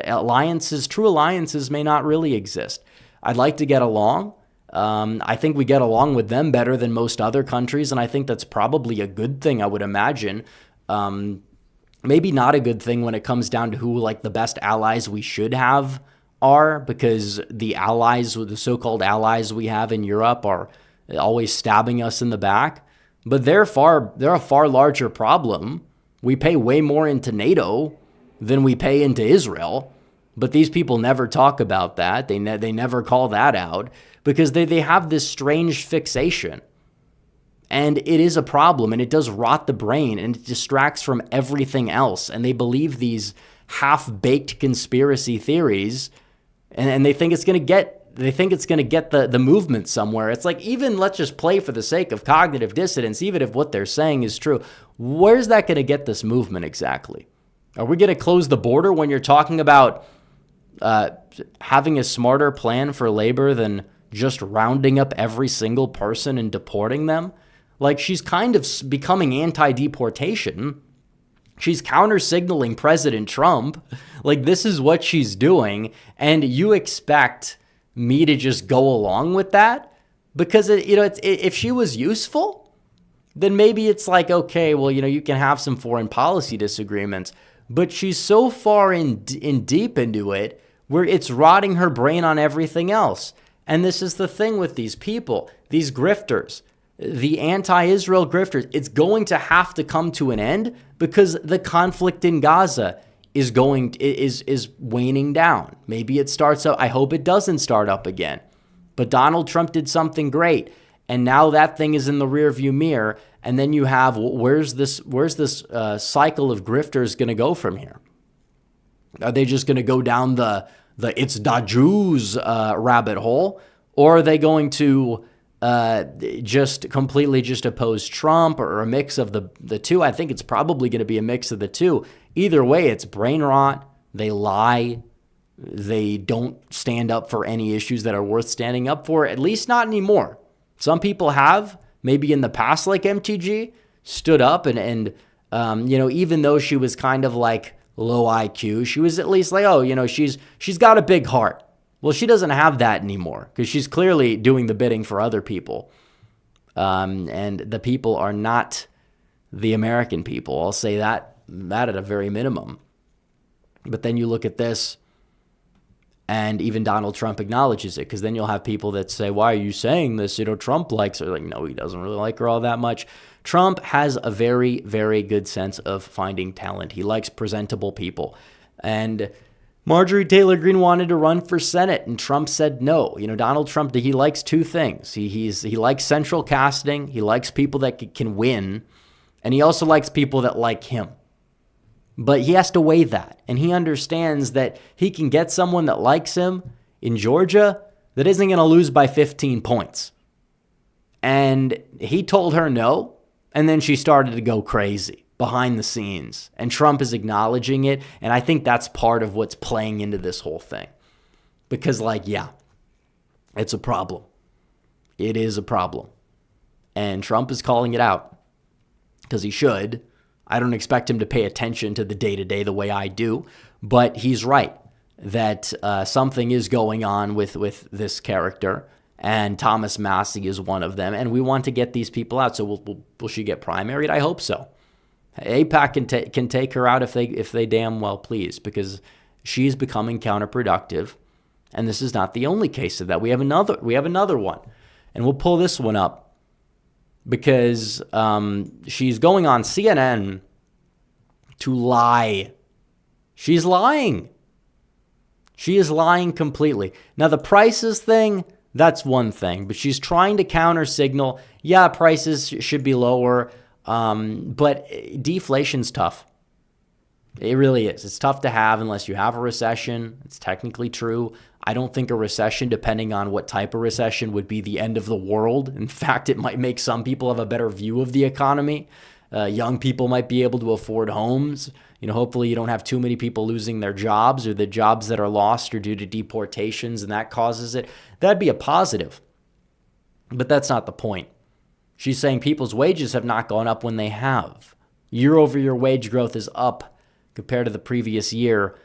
alliances, true alliances may not really exist. I'd like to get along. I think we get along with them better than most other countries, and I think that's probably a good thing, I would imagine. Maybe not a good thing when it comes down to who the best allies we should have are, because the allies, the so-called allies we have in Europe, are always stabbing us in the back. But they're a far larger problem. We pay way more into NATO than we pay into Israel. But these people never talk about that. They never call that out, because they have this strange fixation. And it is a problem, and it does rot the brain, and it distracts from everything else. And they believe these half-baked conspiracy theories, and they think it's going to get the movement somewhere. It's like, even let's just play for the sake of cognitive dissonance, even if what they're saying is true. Where's that going to get this movement exactly? Are we going to close the border when you're talking about having a smarter plan for labor than just rounding up every single person and deporting them? Like, she's kind of becoming anti-deportation. She's counter-signaling President Trump. Like, this is what she's doing, and you expect me to just go along with that? Because, if she was useful, then maybe it's like, okay, well, you can have some foreign policy disagreements. But she's so far in deep into it where it's rotting her brain on everything else. And this is the thing with these people, these grifters, the anti-Israel grifters. It's going to have to come to an end, because the conflict in Gaza is waning down. Maybe it starts up. I hope it doesn't start up again. But Donald Trump did something great, and now that thing is in the rearview mirror. And then you have, where's this cycle of grifters going to go from here? Are they just going to go down the it's da Jews rabbit hole, or are they going to just completely just oppose Trump, or a mix of the two? I think it's probably going to be a mix of the two. Either way, it's brain rot. They lie. They don't stand up for any issues that are worth standing up for, at least not anymore. Some people have, maybe in the past, like MTG, stood up and even though she was kind of like low IQ, she was at least like, she's got a big heart. Well, she doesn't have that anymore, because she's clearly doing the bidding for other people. And the people are not the American people. I'll say that at a very minimum. But then you look at this, and even Donald Trump acknowledges it, because then you'll have people that say, why are you saying this? Trump likes her. Like, no, he doesn't really like her all that much. Trump has a very, very good sense of finding talent. He likes presentable people. And Marjorie Taylor Greene wanted to run for Senate, and Trump said no. Donald Trump, he likes two things. He likes central casting. He likes people that can win. And he also likes people that like him. But he has to weigh that. And he understands that he can get someone that likes him in Georgia that isn't going to lose by 15 points. And he told her no. And then she started to go crazy behind the scenes. And Trump is acknowledging it. And I think that's part of what's playing into this whole thing. Because, yeah, it's a problem. It is a problem. And Trump is calling it out. Because he should. I don't expect him to pay attention to the day-to-day the way I do, but he's right that something is going on with this character, and Thomas Massie is one of them, and we want to get these people out. So will she get primaried? I hope so. AIPAC can take her out if they damn well please, because she's becoming counterproductive, and this is not the only case of that. We have another one, and we'll pull this one up. Because she's going on CNN to lie. She's lying. She is lying completely. Now, the prices thing, that's one thing. But she's trying to counter signal, yeah, prices should be lower. But deflation's tough. It really is. It's tough to have unless you have a recession. It's technically true. I don't think a recession, depending on what type of recession, would be the end of the world. In fact, it might make some people have a better view of the economy. Young people might be able to afford homes. Hopefully you don't have too many people losing their jobs, or the jobs that are lost are due to deportations, and that causes it. That'd be a positive. But that's not the point. She's saying people's wages have not gone up when they have. Year-over-year wage growth is up compared to the previous year,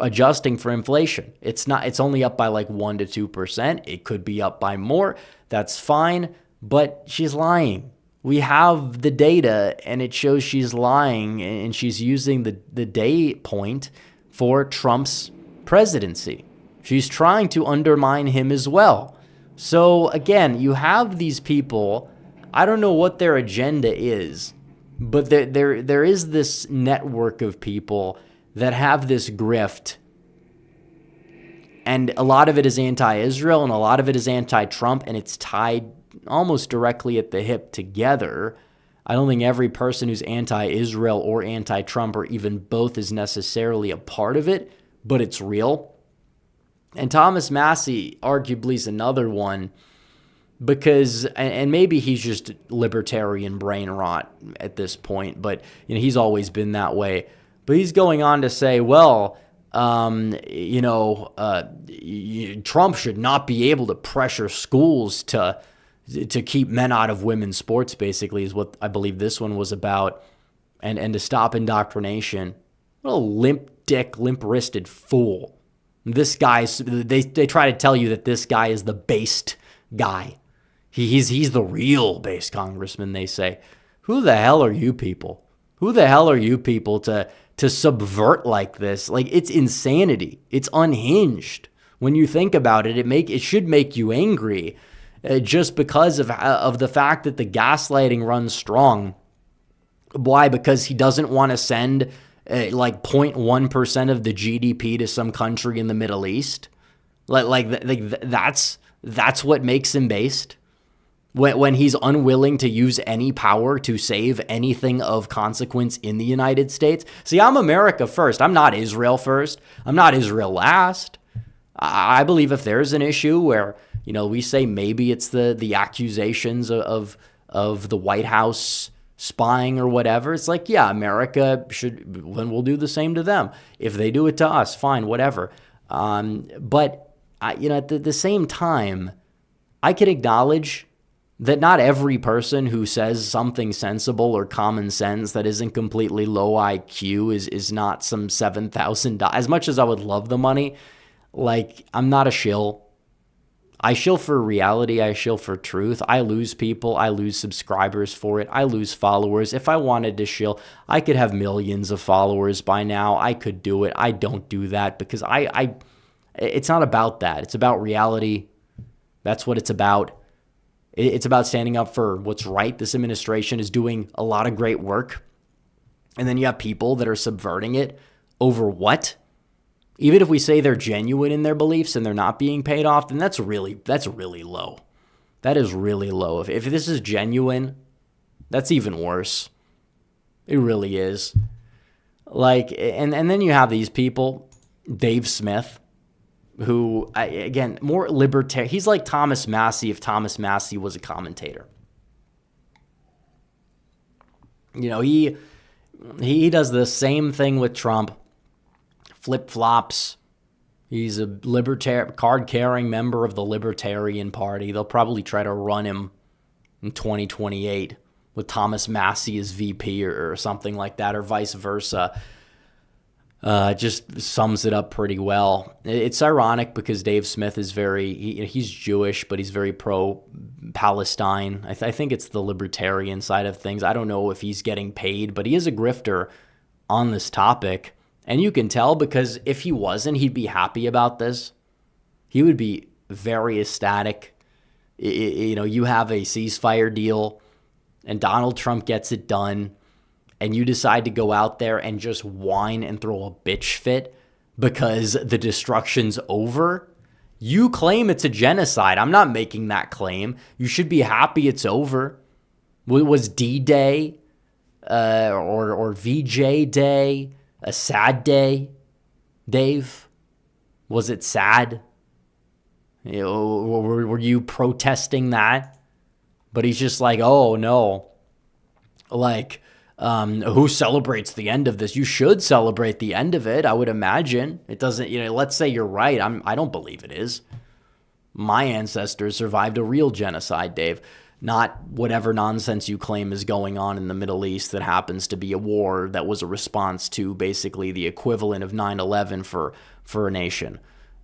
adjusting for inflation. It's only up by 1 to 2%. It could be up by more. That's fine, but she's lying. We have the data, and it shows she's lying, and she's using the day point for Trump's presidency. She's trying to undermine him as well. So again, you have these people, I don't know what their agenda is, but there is this network of people that have this grift, and a lot of it is anti-Israel and a lot of it is anti-Trump, and it's tied almost directly at the hip together. I don't think every person who's anti-Israel or anti-Trump or even both is necessarily a part of it, but it's real. And Thomas Massie arguably is another one, because, and maybe he's just libertarian brain rot at this point, but he's always been that way. But he's going on to say, well, Trump should not be able to pressure schools to keep men out of women's sports, basically, is what I believe this one was about, and to stop indoctrination. What a limp-wristed fool. This guy's, they try to tell you that this guy is the based guy. He's the real based congressman, they say. Who the hell are you people? Who the hell are you people to subvert like this? It's insanity. It's unhinged. When you think about it, it should make you angry, just because of the fact that the gaslighting runs strong. Why? Because he doesn't want to send 0.1% of the GDP to some country in the Middle East. That's what makes him based. When he's unwilling to use any power to save anything of consequence in the United States. See, I'm America first. I'm not Israel first. I'm not Israel last. I believe if there's an issue where, we say maybe it's the accusations of the White House spying or whatever, it's America should, when we'll do the same to them. If they do it to us, fine, whatever. But at the same time, I can acknowledge that not every person who says something sensible or common sense that isn't completely low IQ is not some $7,000. As much as I would love the money, I'm not a shill. I shill for reality. I shill for truth. I lose people. I lose subscribers for it. I lose followers. If I wanted to shill, I could have millions of followers by now. I could do it. I don't do that because it's not about that. It's about reality. That's what it's about. It's about standing up for what's right. This administration is doing a lot of great work. And then you have people that are subverting it over what? Even if we say they're genuine in their beliefs and they're not being paid off, then that's really low. That is really low. If this is genuine, that's even worse. It really is. Like, and then you have these people, Dave Smith, who, again, more libertarian. He's like Thomas Massey if Thomas Massey was a commentator. You know, he does the same thing with Trump. Flip-flops. He's a card-carrying member of the Libertarian Party. They'll probably try to run him in 2028 with Thomas Massey as VP or something like that, or vice versa. Just sums it up pretty well. It's ironic because Dave Smith is he's Jewish, but he's very pro-Palestine. I think it's the libertarian side of things. I don't know if he's getting paid, but he is a grifter on this topic. And you can tell because if he wasn't, he'd be happy about this. He would be very ecstatic. You know, you have a ceasefire deal and Donald Trump gets it done and you decide to go out there and just whine and throw a bitch fit because the destruction's over. You claim it's a genocide. I'm not making that claim. You should be happy it's over. Was D-Day or VJ Day a sad day, Dave? Was it sad? You know, were you protesting that? But he's just like, oh no. Like, who celebrates the end of this? You should celebrate the end of it, I would imagine. It doesn't, you know, let's say you're right. I don't believe it is. My ancestors survived a real genocide, Dave. Not whatever nonsense you claim is going on in the Middle East that happens to be a war that was a response to basically the equivalent of 9/11 for a nation.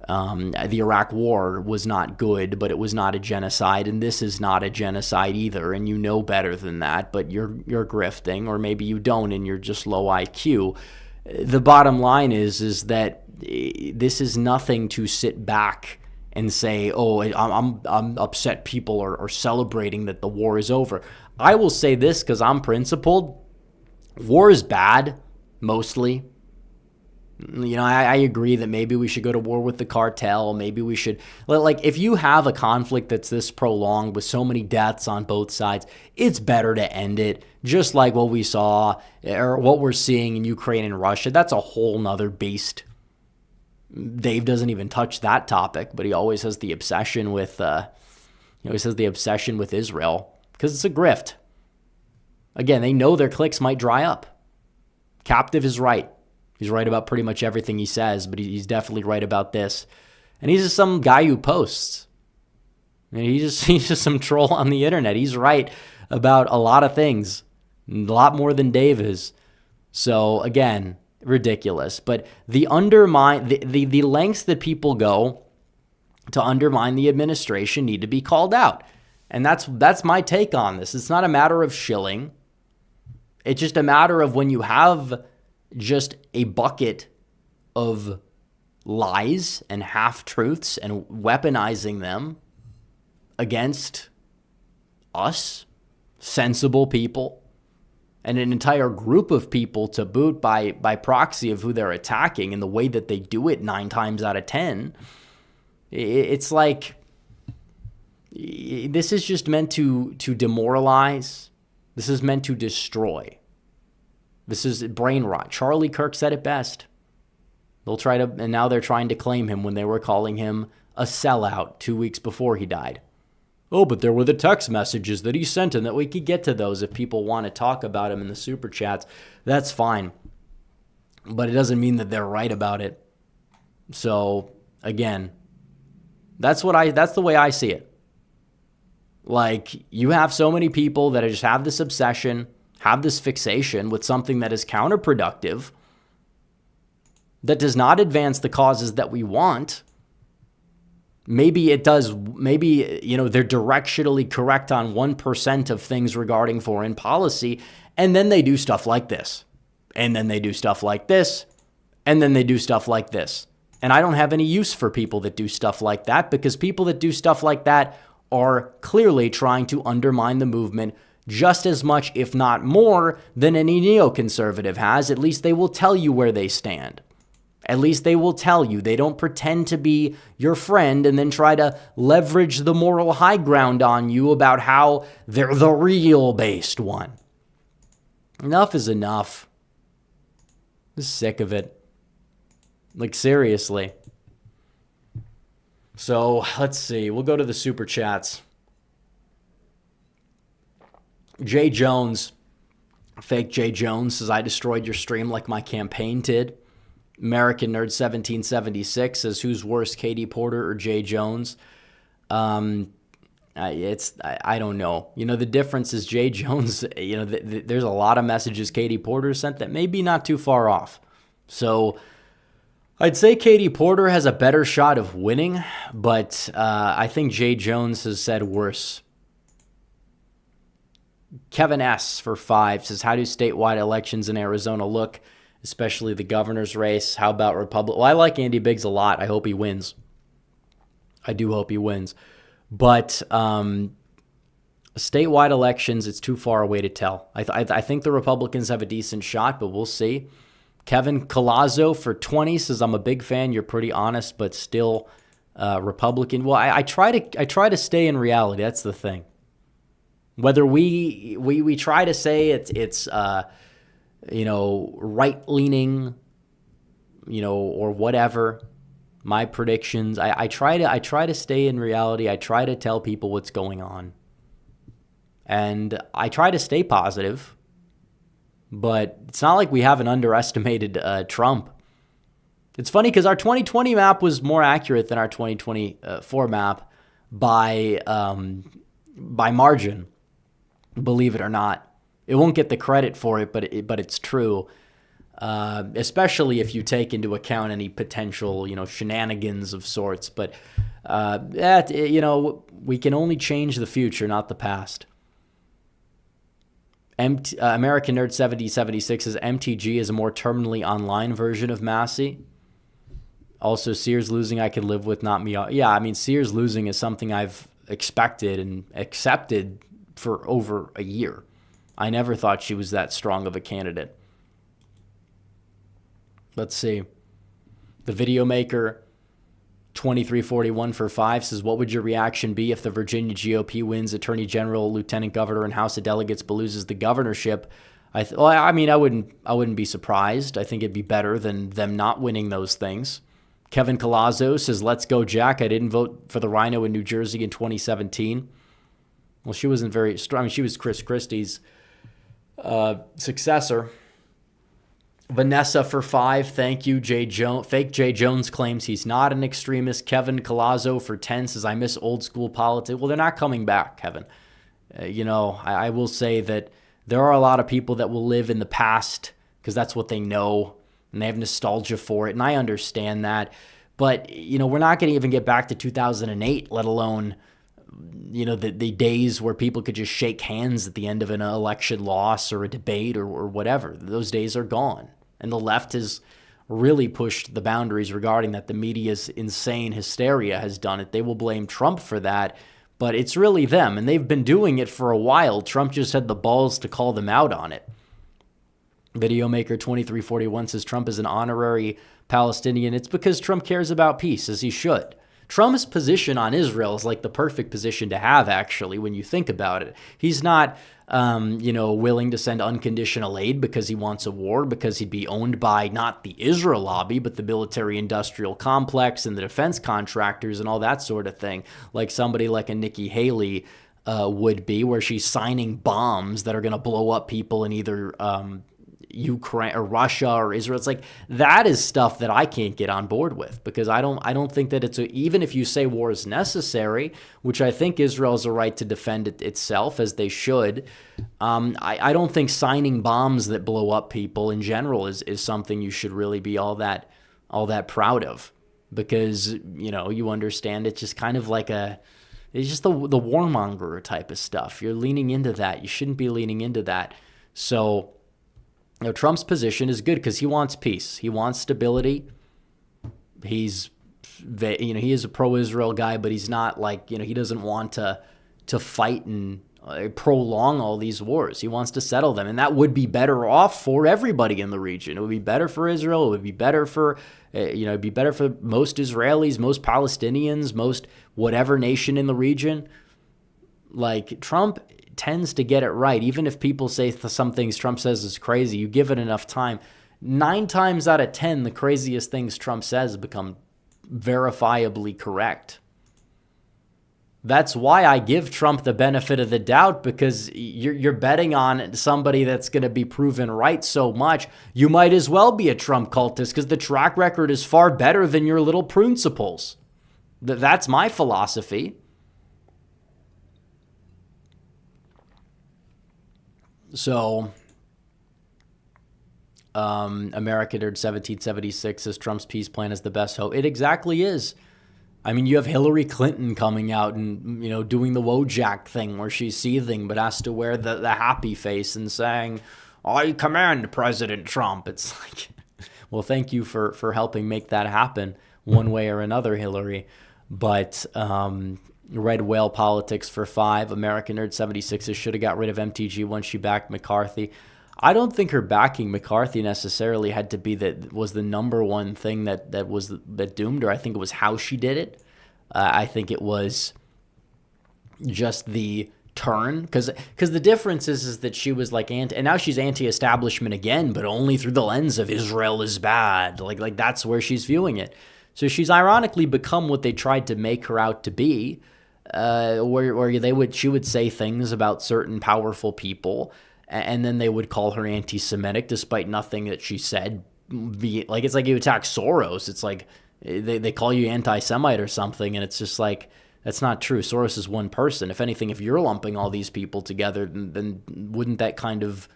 The Iraq War was not good, but it was not a genocide, and this is not a genocide either, and you know better than that, but you're grifting, or maybe you don't, and you're just low IQ. The bottom line is that this is nothing to sit back and say, oh, I'm upset people are celebrating that the war is over. I will say this because I'm principled. War is bad, mostly. You know, I agree that maybe we should go to war with the cartel. Maybe we should, like, if you have a conflict that's this prolonged with so many deaths on both sides, it's better to end it. Just like what we saw or what we're seeing in Ukraine and Russia. That's a whole nother beast. Dave doesn't even touch that topic, but he always has the obsession with, Israel because it's a grift. Again, they know their clicks might dry up. Captive is right. He's right about pretty much everything he says, but he's definitely right about this. And he's just some guy who posts. I mean, he's just some troll on the internet. He's right about a lot of things, a lot more than Dave is. So again, ridiculous. But the lengths that people go to undermine the administration need to be called out. And that's my take on this. It's not a matter of shilling. It's just a matter of when you have just a bucket of lies and half-truths and weaponizing them against us, sensible people, and an entire group of people to boot by proxy of who they're attacking and the way that they do it 9 times out of 10. It's like this is just meant to demoralize. This is meant to destroy. This is brain rot. Charlie Kirk said it best. And now they're trying to claim him when they were calling him a sellout 2 weeks before he died. Oh, but there were the text messages that he sent and that we could get to those if people want to talk about him in the super chats. That's fine. But it doesn't mean that they're right about it. So, again, that's the way I see it. Like, you have so many people that just have this obsession, have this fixation with something that is counterproductive, that does not advance the causes that we want. Maybe it does. Maybe, they're directionally correct on 1% of things regarding foreign policy. And then they do stuff like this. And then they do stuff like this. And then they do stuff like this. And I don't have any use for people that do stuff like that, because people that do stuff like that are clearly trying to undermine the movement just as much, if not more, than any neoconservative has. At least they will tell you where they stand. At least they will tell you. They don't pretend to be your friend and then try to leverage the moral high ground on you about how they're the real based one. Enough is enough. I'm sick of it. Like, seriously. So, let's see. We'll go to the super chats. Jay Jones, fake Jay Jones, says, I destroyed your stream like my campaign did. American Nerd 1776 says, who's worse, Katie Porter or Jay Jones? I don't know. The difference is Jay Jones, there's a lot of messages Katie Porter sent that may be not too far off. So I'd say Katie Porter has a better shot of winning, but I think Jay Jones has said worse. Kevin S. for 5 says, how do statewide elections in Arizona look, especially the governor's race? How about Republican? Well, I like Andy Biggs a lot. I hope he wins. I do hope he wins. But statewide elections, it's too far away to tell. I think the Republicans have a decent shot, but we'll see. Kevin Colazzo for 20 says, I'm a big fan. You're pretty honest, but still Republican. Well, I try to stay in reality. That's the thing. Whether we try to say it's right-leaning, or whatever, my predictions, I try to stay in reality. I try to tell people what's going on. And I try to stay positive. But it's not like we haven't underestimated Trump. It's funny because our 2020 map was more accurate than our 2024 map by margin, believe it or not. It won't get the credit for it, but it's true. Especially if you take into account any potential, shenanigans of sorts. But we can only change the future, not the past. American Nerd 7076 says MTG is a more terminally online version of Massey. Also, Sears losing I could live with, not me. Yeah, I mean, Sears losing is something I've expected and accepted for over a year. I never thought she was that strong of a candidate. Let's see. The video maker 2341 for 5 says, what would your reaction be if the Virginia GOP wins Attorney General, Lieutenant Governor, and House of Delegates, but loses the governorship? I wouldn't be surprised. I think it'd be better than them not winning those things. Kevin Colazzo says, let's go, Jack. I didn't vote for the Rhino in New Jersey in 2017. Well, she wasn't very strong. I mean, she was Chris Christie's successor. Vanessa for 5, thank you. Fake Jay Jones claims he's not an extremist. Kevin Colazzo for 10 says, I miss old school politics. Well, they're not coming back, Kevin. I will say that there are a lot of people that will live in the past because that's what they know, and they have nostalgia for it, and I understand that. But, we're not going to even get back to 2008, let alone, the days where people could just shake hands at the end of an election loss or a debate or whatever. Those days are gone. And the left has really pushed the boundaries regarding that. The media's insane hysteria has done it. They will blame Trump for that, but it's really them. And they've been doing it for a while. Trump just had the balls to call them out on it. Videomaker 2341 says Trump is an honorary Palestinian. It's because Trump cares about peace, as he should. Trump's position on Israel is like the perfect position to have, actually, when you think about it. He's not, willing to send unconditional aid because he wants a war, because he'd be owned by not the Israel lobby, but the military-industrial complex and the defense contractors and all that sort of thing, like somebody like a Nikki Haley would be, where she's signing bombs that are going to blow up people in either Ukraine or Russia or Israel. It's like, that is stuff that I can't get on board with, because I don't think that even if you say war is necessary, which I think Israel has a right to defend itself, as they should. I don't think signing bombs that blow up people in general is something you should really be all that proud of. because, you understand it's just kind of like it's just the warmonger type of stuff. You're leaning into that. You shouldn't be leaning into that. So, Trump's position is good because he wants peace. He wants stability. He is a pro-Israel guy, but he's not like, he doesn't want to fight and prolong all these wars. He wants to settle them, and that would be better off for everybody in the region. It would be better for Israel. It would be better for, it'd be better for most Israelis, most Palestinians, most whatever nation in the region. Like, Trump tends to get it right. Even if people say some things Trump says is crazy, you give it enough time. 9 times out of 10, the craziest things Trump says become verifiably correct. That's why I give Trump the benefit of the doubt, because you're betting on somebody that's going to be proven right so much. You might as well be a Trump cultist because the track record is far better than your little principles. That's my philosophy. So, America Nerd 1776 says Trump's peace plan is the best hope. It exactly is. I mean, you have Hillary Clinton coming out and, doing the Wojak thing where she's seething but has to wear the happy face and saying, I command President Trump. It's like, well, thank you for helping make that happen one way or another, Hillary. But Red Whale Politics for 5, American Nerd 76 should have got rid of MTG once she backed McCarthy. I don't think her backing McCarthy necessarily had to be was the number one thing that doomed her. I think it was how she did it. I think it was just the turn, because the difference is that she was like and now she's anti-establishment again, but only through the lens of Israel is bad. Like that's where she's viewing it. So she's ironically become what they tried to make her out to be, where she would say things about certain powerful people, and then they would call her anti-Semitic despite nothing that she said. It's like you attack Soros. It's like they call you anti-Semite or something, and it's just like, that's not true. Soros is one person. If anything, if you're lumping all these people together, then wouldn't that kind of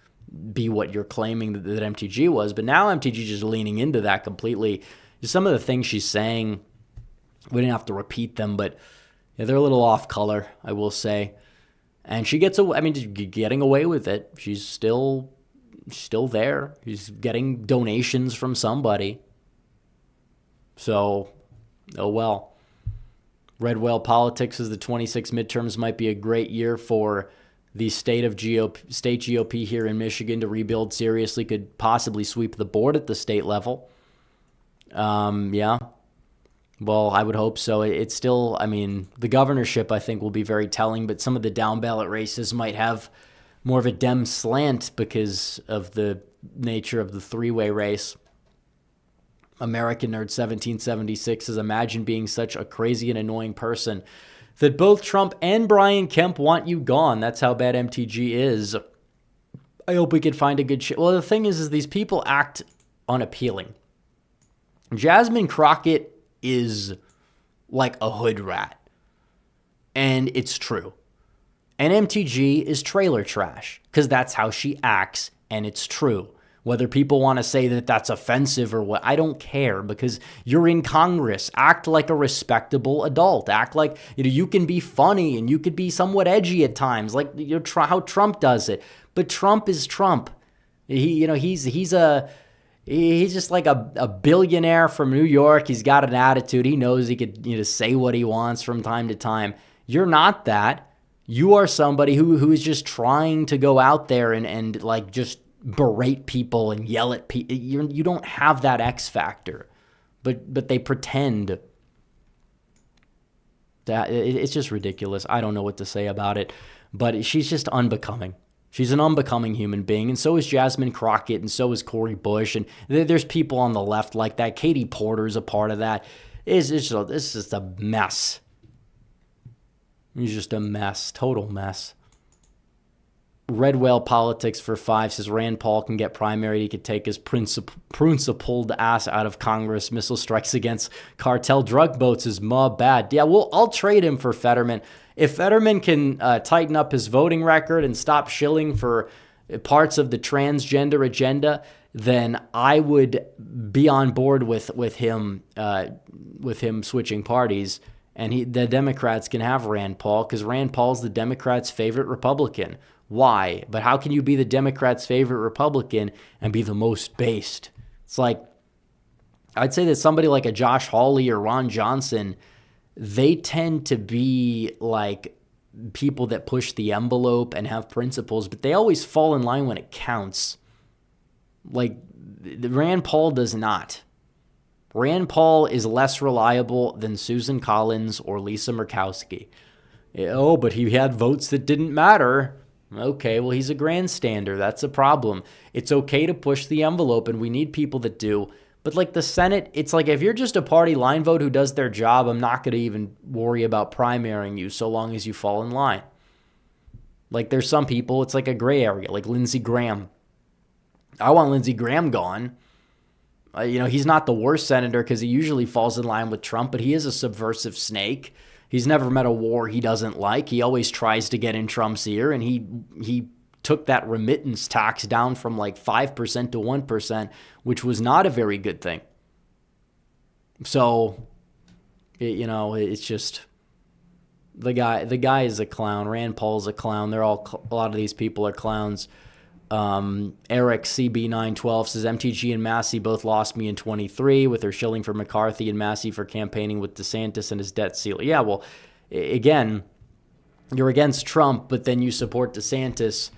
be what you're claiming that MTG was? But now MTG is just leaning into that completely. Just some of the things she's saying, we didn't have to repeat them, but they're a little off color, I will say. And she gets away. I mean, getting away with it. She's still there. She's getting donations from somebody. So, oh well. Red Whale Politics says the 26 midterms might be a great year for the state GOP here in Michigan to rebuild seriously. Could possibly sweep the board at the state level. Yeah. Well, I would hope so. It's still, I mean, the governorship, I think, will be very telling, but some of the down ballot races might have more of a Dem slant because of the nature of the three-way race. American Nerd 1776 says, imagine being such a crazy and annoying person that both Trump and Brian Kemp want you gone. That's how bad MTG is. I hope we could find a good Well, the thing is these people act unappealing. Jasmine Crockett is like a hood rat. And it's true. And MTG is trailer trash because that's how she acts, and it's true. Whether people want to say that that's offensive or what, I don't care, because you're in Congress. Act like a respectable adult. Act like, you can be funny and you could be somewhat edgy at times, like how Trump does it. But Trump is Trump. He's just like a billionaire from New York. He's got an attitude. He knows he could say what he wants from time to time. You're not that. You are somebody who is just trying to go out there and like just berate people and yell at people. You don't have that X factor, but they pretend that. It's just ridiculous. I don't know what to say about it, but she's just unbecoming. She's an unbecoming human being, and so is Jasmine Crockett, and so is Cori Bush, and there's people on the left like that. Katie Porter's a part of that. It's just a mess. It's just a mess, total mess. Red Whale Politics for 5 says Rand Paul can get primaried. He could take his principled ass out of Congress. Missile strikes against cartel drug boats is bad. Yeah, I'll trade him for Fetterman. If Fetterman can tighten up his voting record and stop shilling for parts of the transgender agenda, then I would be on board with him switching parties. And the Democrats can have Rand Paul, because Rand Paul's the Democrats' favorite Republican. Why? But how can you be the Democrats' favorite Republican and be the most based? It's like, I'd say that somebody like a Josh Hawley or Ron Johnson, they tend to be like people that push the envelope and have principles, but they always fall in line when it counts. Like, Rand Paul does not. Rand Paul is less reliable than Susan Collins or Lisa Murkowski. Oh, but he had votes that didn't matter. Okay, well, he's a grandstander. That's a problem. It's okay to push the envelope, and we need people that do. But like the Senate, it's like, if you're just a party line vote who does their job, I'm not going to even worry about primarying you so long as you fall in line. Like, there's some people, it's like a gray area, like Lindsey Graham. I want Lindsey Graham gone. He's not the worst senator because he usually falls in line with Trump, but he is a subversive snake. He's never met a war he doesn't like. He always tries to get in Trump's ear, and he took that remittance tax down from like 5% to 1%, which was not a very good thing. So, it's just, the guy is a clown. Rand Paul's a clown. A lot of these people are clowns. Eric CB912 says, MTG and Massey both lost me in 23 with their shilling for McCarthy and Massey for campaigning with DeSantis and his debt ceiling. Yeah, well, again, you're against Trump, but then you support DeSantis,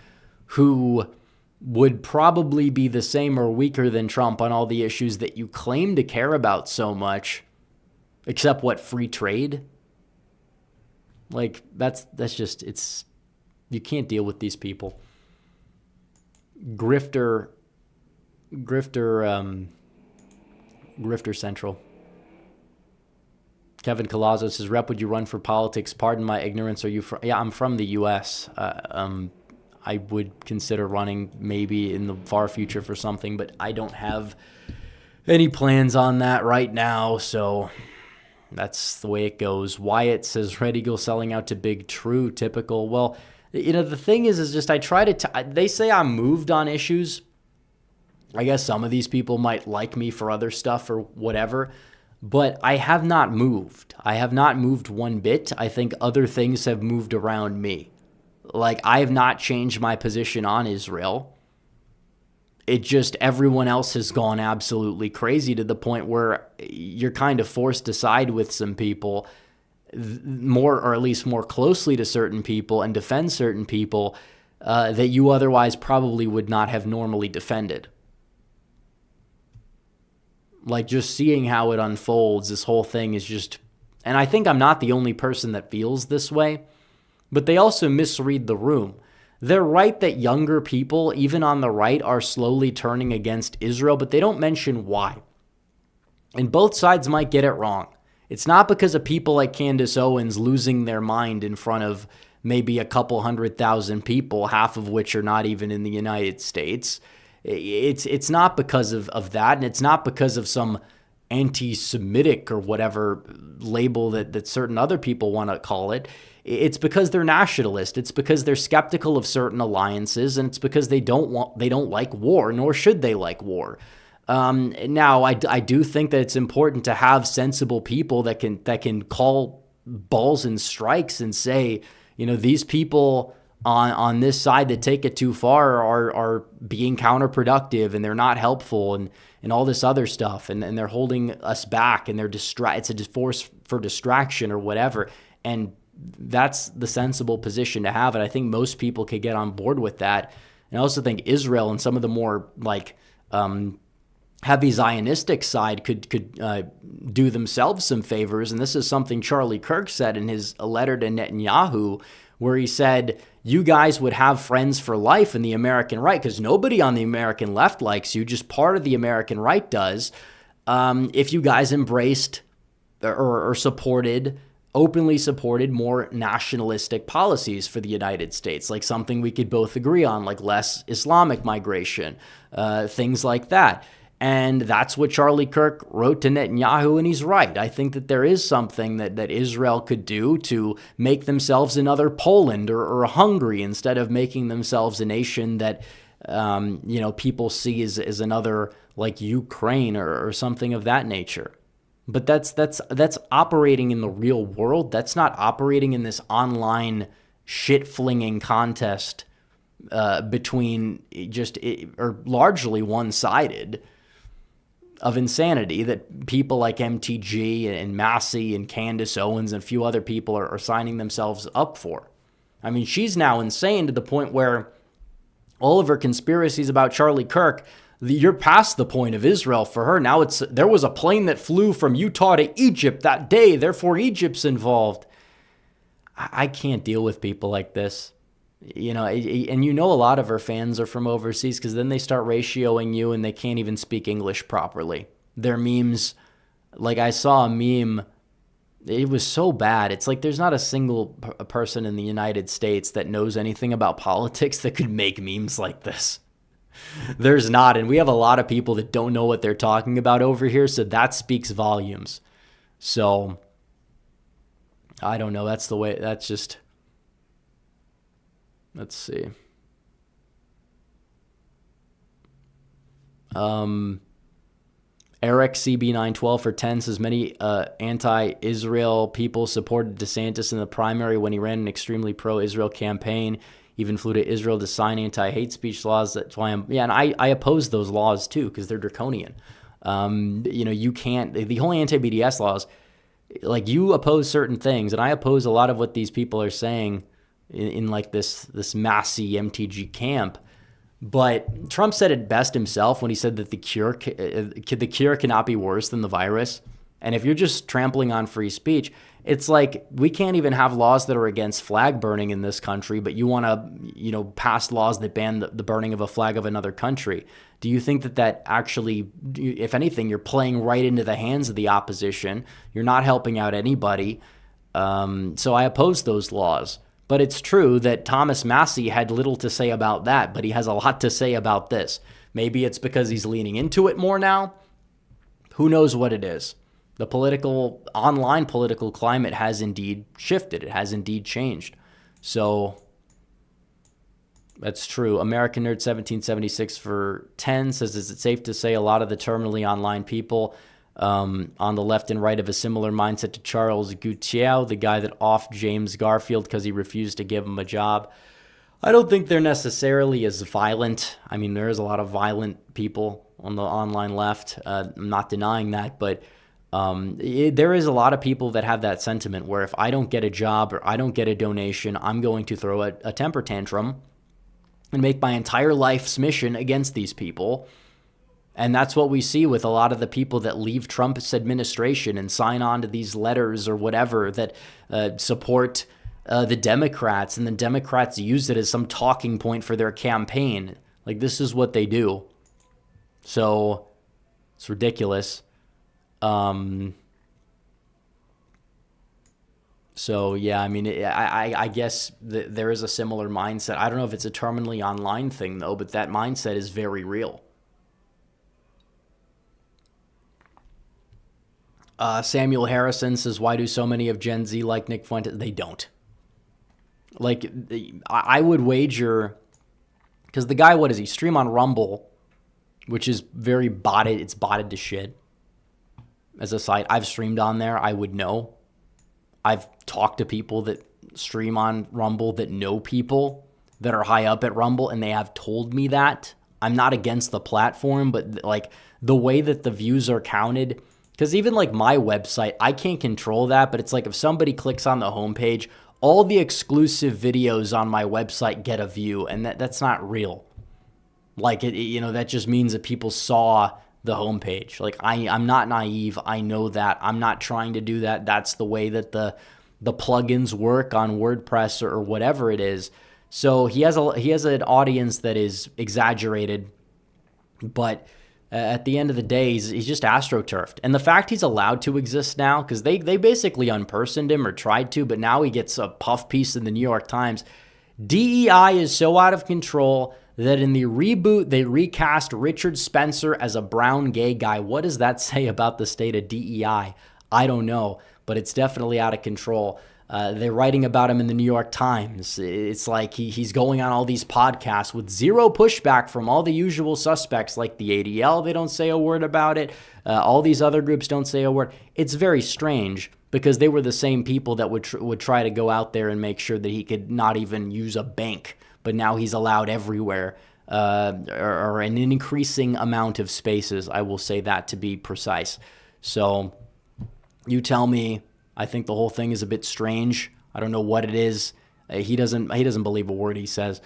who would probably be the same or weaker than Trump on all the issues that you claim to care about so much, except what, free trade? Like, that's just, you can't deal with these people. Grifter Central. Kevin Colazzo says, Rep, would you run for politics? Pardon my ignorance. Are you from? Yeah, I'm from the U.S. I would consider running maybe in the far future for something, but I don't have any plans on that right now. So that's the way it goes. Wyatt says, Red Eagle selling out to Big True. Typical. Well, the thing is just I try to, they say I'm moved on issues. I guess some of these people might like me for other stuff or whatever, but I have not moved. I have not moved one bit. I think other things have moved around me. Like, I have not changed my position on Israel. It just, everyone else has gone absolutely crazy to the point where you're kind of forced to side with some people more, or at least more closely to certain people, and defend certain people that you otherwise probably would not have normally defended. Like, just seeing how it unfolds, this whole thing is just, and I think I'm not the only person that feels this way, but they also misread the room. They're right that younger people, even on the right, are slowly turning against Israel, but they don't mention why. And both sides might get it wrong. It's not because of people like Candace Owens losing their mind in front of maybe a couple 100,000 people, half of which are not even in the United States. It's not because of that, and it's not because of some anti-Semitic or whatever label that certain other people want to call it. It's because they're nationalist. It's because they're skeptical of certain alliances, and it's because they don't like war, nor should they like war. Now, I do think that it's important to have sensible people that can call balls and strikes and say, these people on this side that take it too far are being counterproductive, and they're not helpful, and all this other stuff, and they're holding us back, and it's a force for distraction or whatever. And that's the sensible position to have, and I think most people could get on board with that. And I also think Israel and some of the more heavy Zionistic side could do themselves some favors. And this is something Charlie Kirk said in his letter to Netanyahu, where he said, you guys would have friends for life in the American right, because nobody on the American left likes you, just part of the American right does, if you guys embraced or openly supported more nationalistic policies for the United States, like something we could both agree on, like less Islamic migration, things like that. And that's what Charlie Kirk wrote to Netanyahu, and he's right. I think that there is something that Israel could do to make themselves another Poland or Hungary instead of making themselves a nation that people see as another like Ukraine or something of that nature. But that's operating in the real world. That's not operating in this online shit-flinging contest between largely one-sided of insanity that people like MTG and Massey and Candace Owens and a few other people are signing themselves up for. I mean, she's now insane to the point where all of her conspiracies about Charlie Kirk, you're past the point of Israel for her. Now there was a plane that flew from Utah to Egypt that day, therefore Egypt's involved. I can't deal with people like this. And a lot of her fans are from overseas because then they start ratioing you and they can't even speak English properly. Their memes, like I saw a meme, it was so bad. It's like there's not a single person in the United States that knows anything about politics that could make memes like this. There's not, and we have a lot of people that don't know what they're talking about over here, so that speaks volumes. So, I don't know, that's the way, that's just... Let's see. Eric CB912 for 10 says many anti-Israel people supported DeSantis in the primary when he ran an extremely pro-Israel campaign, even flew to Israel to sign anti-hate speech laws. That's why and I oppose those laws too because they're draconian. You can't, the whole anti-BDS laws, like you oppose certain things, and I oppose a lot of what these people are saying in like this Massey MTG camp. But Trump said it best himself when he said that the cure cannot be worse than the virus. And if you're just trampling on free speech, it's like we can't even have laws that are against flag burning in this country, but you want to, pass laws that ban the burning of a flag of another country. Do you think that actually, if anything, you're playing right into the hands of the opposition? You're not helping out anybody. So I oppose those laws. But it's true that Thomas Massey had little to say about that, but he has a lot to say about this. Maybe it's because he's leaning into it more now. Who knows what it is? The online political climate has indeed shifted. It has indeed changed. So that's true. American Nerd 1776 for 10 says, is it safe to say a lot of the terminally online people on the left and right of a similar mindset to Charles Gutiérrez, the guy that offed James Garfield because he refused to give him a job? I don't think they're necessarily as violent. I mean, there is a lot of violent people on the online left. I'm not denying that, but there is a lot of people that have that sentiment where if I don't get a job or I don't get a donation, I'm going to throw a temper tantrum and make my entire life's mission against these people. And that's what we see with a lot of the people that leave Trump's administration and sign on to these letters or whatever that support the Democrats, and the Democrats use it as some talking point for their campaign. Like, this is what they do. So it's ridiculous. So yeah, I mean, I guess there is a similar mindset. I don't know if it's a terminally online thing though, but that mindset is very real. Samuel Harrison says, why do so many of Gen Z like Nick Fuentes? They don't. Like, I would wager, because the guy, what does he stream on Rumble, which is very botted. It's botted to shit as a site. I've streamed on there. I would know. I've talked to people that stream on Rumble that know people that are high up at Rumble, and they have told me that. I'm not against the platform, but like the way that the views are counted, because even like my website, I can't control that, but it's like if somebody clicks on the homepage, all the exclusive videos on my website get a view, and that's not real. Like, that just means that people saw the homepage. Like, I'm not naive. I know that. I'm not trying to do that. That's the way that the plugins work on WordPress or whatever it is. So he has an audience that is exaggerated, but at the end of the day, he's just astroturfed. And the fact he's allowed to exist now, because they basically unpersoned him or tried to, but now he gets a puff piece in the New York Times. DEI is so out of control that in the reboot, they recast Richard Spencer as a brown gay guy. What does that say about the state of DEI? I don't know, but it's definitely out of control. They're writing about him in the New York Times. It's like he's going on all these podcasts with zero pushback from all the usual suspects, like the ADL. They don't say a word about it. All these other groups don't say a word. It's very strange because they were the same people that would try to go out there and make sure that he could not even use a bank. But now he's allowed everywhere, or an increasing amount of spaces. I will say that to be precise. So you tell me. I think the whole thing is a bit strange. I don't know what it is. He doesn't believe a word he says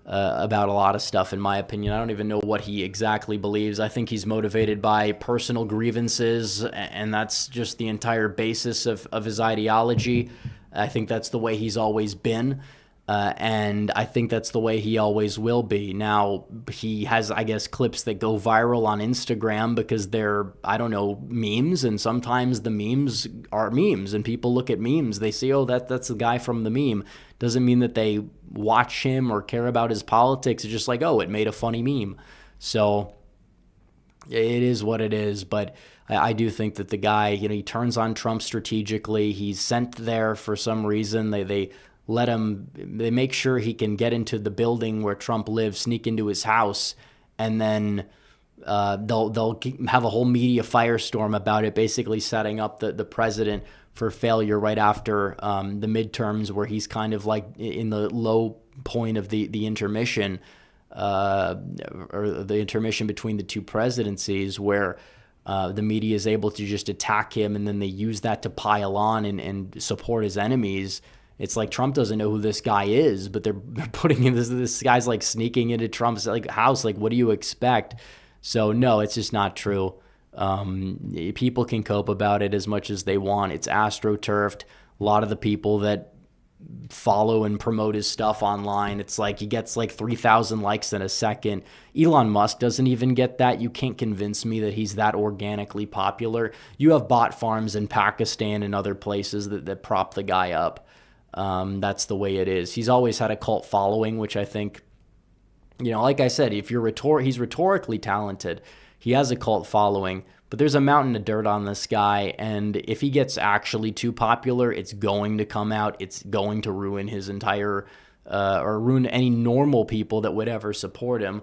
about a lot of stuff, in my opinion. I don't even know what he exactly believes. I think he's motivated by personal grievances, and that's just the entire basis of his ideology. I think that's the way he's always been. And I think that's the way he always will be. Now, he has, I guess, clips that go viral on Instagram because they're, I don't know, memes. And sometimes the memes are memes. And people look at memes. They say, oh, that's the guy from the meme. Doesn't mean that they watch him or care about his politics. It's just like, oh, it made a funny meme. So it is what it is. But I do think that the guy, he turns on Trump strategically. He's sent there for some reason. They make sure he can get into the building where Trump lives, sneak into his house, and then they'll have a whole media firestorm about it, basically setting up the president for failure right after the midterms, where he's kind of like in the low point of the intermission, or the intermission between the two presidencies, where the media is able to just attack him, and then they use that to pile on and support his enemies. It's like Trump doesn't know who this guy is, but they're putting in this guy's like sneaking into Trump's house. Like, what do you expect? So no, it's just not true. People can cope about it as much as they want. It's astroturfed. A lot of the people that follow and promote his stuff online, it's like he gets like 3,000 likes in a second. Elon Musk doesn't even get that. You can't convince me that he's that organically popular. You have bot farms in Pakistan and other places that prop the guy up. That's the way it is. He's always had a cult following, which I think, like I said, if he's rhetorically talented. He has a cult following, but there's a mountain of dirt on this guy, and if he gets actually too popular, it's going to come out. It's going to ruin his entire, or ruin any normal people that would ever support him.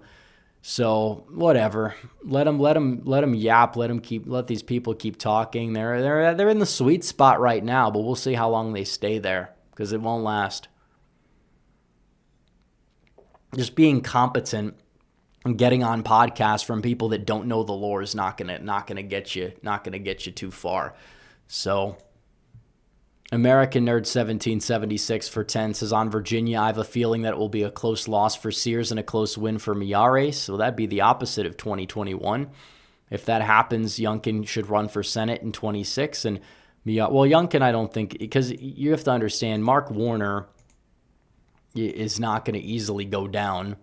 So whatever, let him yap. Let these people keep talking. They're in the sweet spot right now, but we'll see how long they stay there, because it won't last. Just being competent and getting on podcasts from people that don't know the lore is not gonna get you too far. So, American Nerd 1776 for 10 says, on Virginia, I have a feeling that it will be a close loss for Sears and a close win for Miyares. So that'd be the opposite of 2021. If that happens, Youngkin should run for Senate in 26, and Youngkin, I don't think, because you have to understand, Mark Warner is not going to easily go down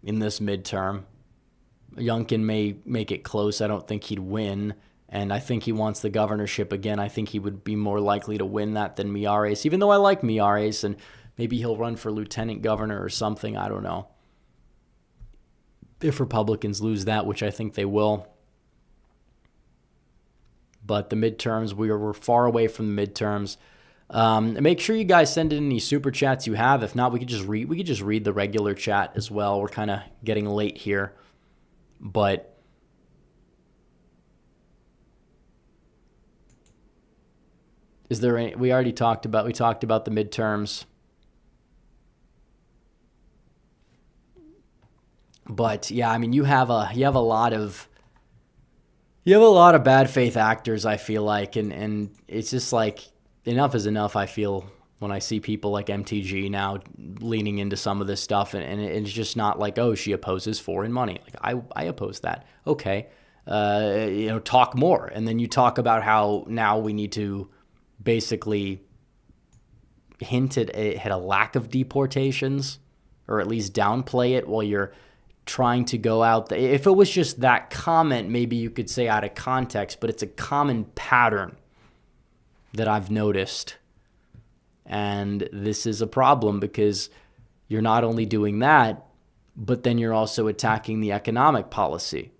in this midterm. Youngkin may make it close. I don't think he'd win, and I think he wants the governorship again. I think he would be more likely to win that than Miyares, even though I like Miyares, and maybe he'll run for lieutenant governor or something. I don't know. If Republicans lose that, which I think they will. But the midterms, we're far away from the midterms. Make sure you guys send in any super chats you have. If not, we could just read the regular chat as well. We're kind of getting late here, but is there any? We talked about the midterms, but yeah, I mean, you have a lot of bad faith actors, I feel like, and it's just like, enough is enough, I feel, when I see people like MTG now leaning into some of this stuff, and it's just not like, oh, she opposes foreign money. Like, I oppose that. Okay. Talk more. And then you talk about how now we need to basically hint at a lack of deportations, or at least downplay it while you're trying to go out. If it was just that comment, maybe you could say out of context, but it's a common pattern that I've noticed. And this is a problem because you're not only doing that, but then you're also attacking the economic policy.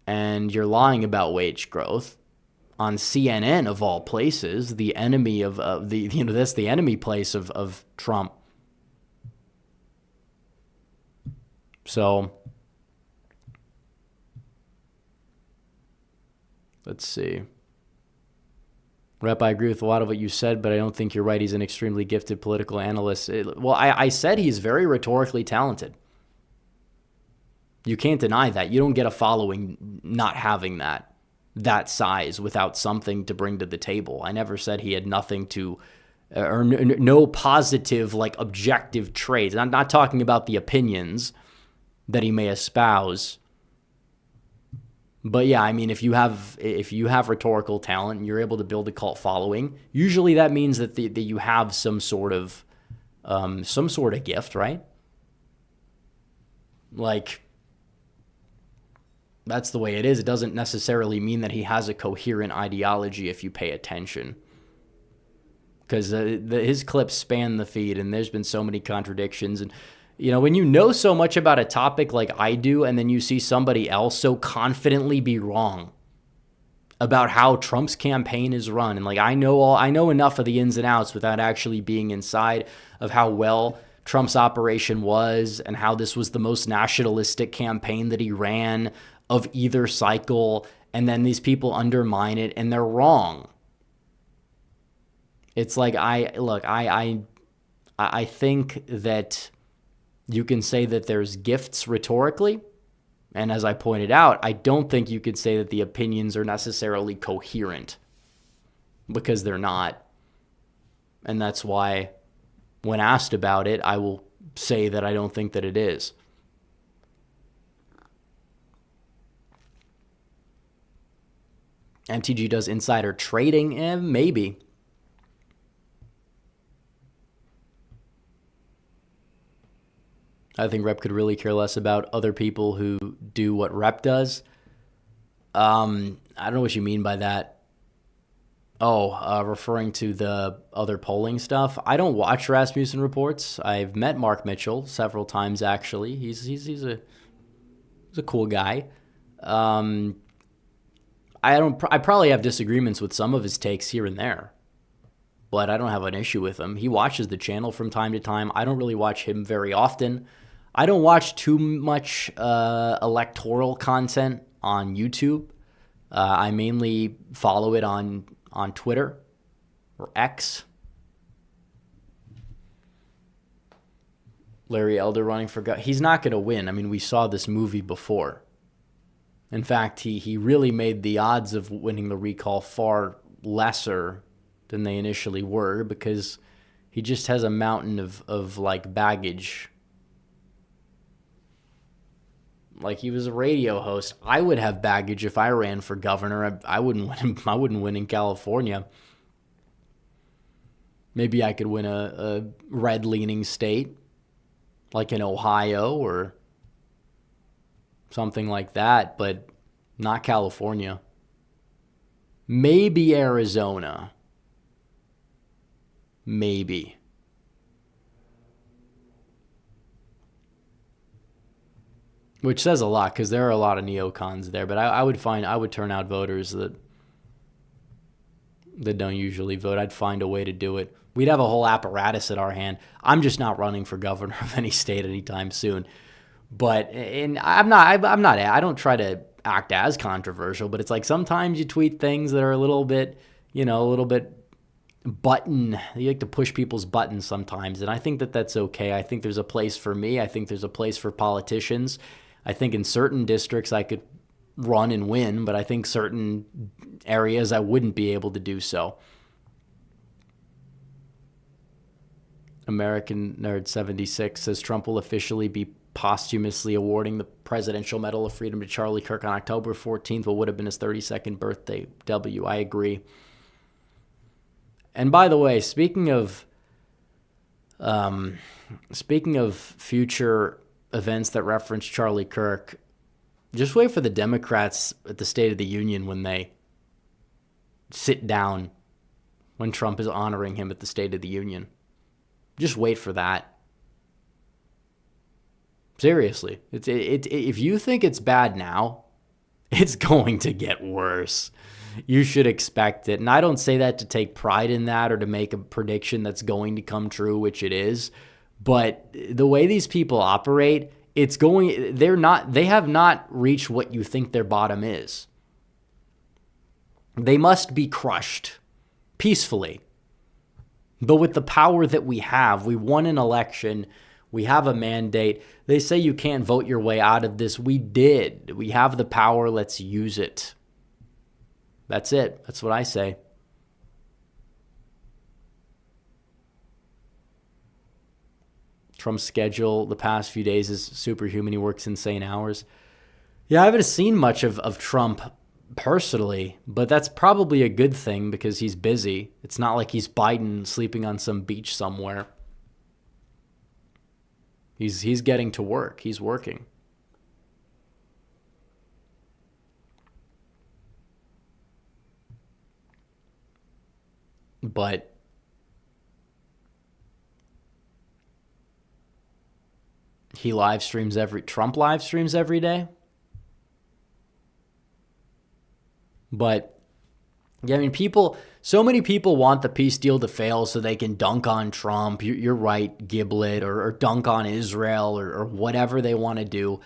And you're lying about wage growth on CNN of all places, the enemy of that's the enemy place of Trump. So let's see. Rep, I agree with a lot of what you said, but I don't think you're right. He's an extremely gifted political analyst. I said he's very rhetorically talented. You can't deny that. You don't get a following not having that size without something to bring to the table. I never said he had nothing to, or no positive, like, objective traits. I'm not talking about the opinions that he may espouse. But yeah, I mean, if you have rhetorical talent and you're able to build a cult following, usually that means that you have some sort of gift, right? Like, that's the way it is. It doesn't necessarily mean that he has a coherent ideology if you pay attention, because his clips span the feed, and there's been so many contradictions. And when you know so much about a topic like I do, and then you see somebody else so confidently be wrong about how Trump's campaign is run, and like I know enough of the ins and outs without actually being inside of how well Trump's operation was and how this was the most nationalistic campaign that he ran of either cycle, and then these people undermine it and they're wrong. It's like I think that you can say that there's gifts rhetorically, and as I pointed out, I don't think you could say that the opinions are necessarily coherent, because they're not. And that's why when asked about it, I will say that I don't think that it is. MTG does insider trading? Maybe. I think Rep could really care less about other people who do what Rep does. I don't know what you mean by that. Referring to the other polling stuff. I don't watch Rasmussen Reports. I've met Mark Mitchell several times, actually. He's a cool guy. I probably have disagreements with some of his takes here and there, but I don't have an issue with him. He watches the channel from time to time. I don't really watch him very often. I don't watch too much electoral content on YouTube. I mainly follow it on Twitter or X. Larry Elder running for governor. He's not going to win. I mean, we saw this movie before. In fact, he really made the odds of winning the recall far lesser than they initially were, because he just has a mountain of like baggage. Like, he was a radio host. I would have baggage if I ran for governor. I wouldn't win. I wouldn't win in California. Maybe I could win a red-leaning state, like in Ohio or something like that, but not California. Maybe Arizona. Maybe. Which says a lot, because there are a lot of neocons there. But I would turn out voters that don't usually vote. I'd find a way to do it. We'd have a whole apparatus at our hand. I'm just not running for governor of any state anytime soon. But I don't try to act as controversial, but it's like sometimes you tweet things that are a little bit button. You like to push people's buttons sometimes, and I think that that's okay. I think there's a place for me. I think there's a place for politicians. I think in certain districts I could run and win, but I think certain areas I wouldn't be able to do so. American Nerd 76 says Trump will officially be posthumously awarding the Presidential Medal of Freedom to Charlie Kirk on October 14th, what would have been his 32nd birthday. I agree. And by the way, speaking of future events that reference Charlie Kirk, just wait for the Democrats at the State of the Union when they sit down when Trump is honoring him at the State of the Union. Just wait for that. Seriously. If you think it's bad now, it's going to get worse. You should expect it. And I don't say that to take pride in that or to make a prediction that's going to come true, which it is. But the way these people operate, they have not reached what you think their bottom is. They must be crushed peacefully. But with the power that we have, we won an election, we have a mandate. They say you can't vote your way out of this. We did. We have the power. Let's use it. That's it. That's what I say. Trump's schedule the past few days is superhuman. He works insane hours. Yeah, I haven't seen much of Trump personally, but that's probably a good thing because he's busy. It's not like he's Biden sleeping on some beach somewhere. He's getting to work. He's working. But Trump live streams every day. But yeah, I mean, so many people want the peace deal to fail so they can dunk on Trump. You're right, Giblet, or dunk on Israel or whatever they want to do.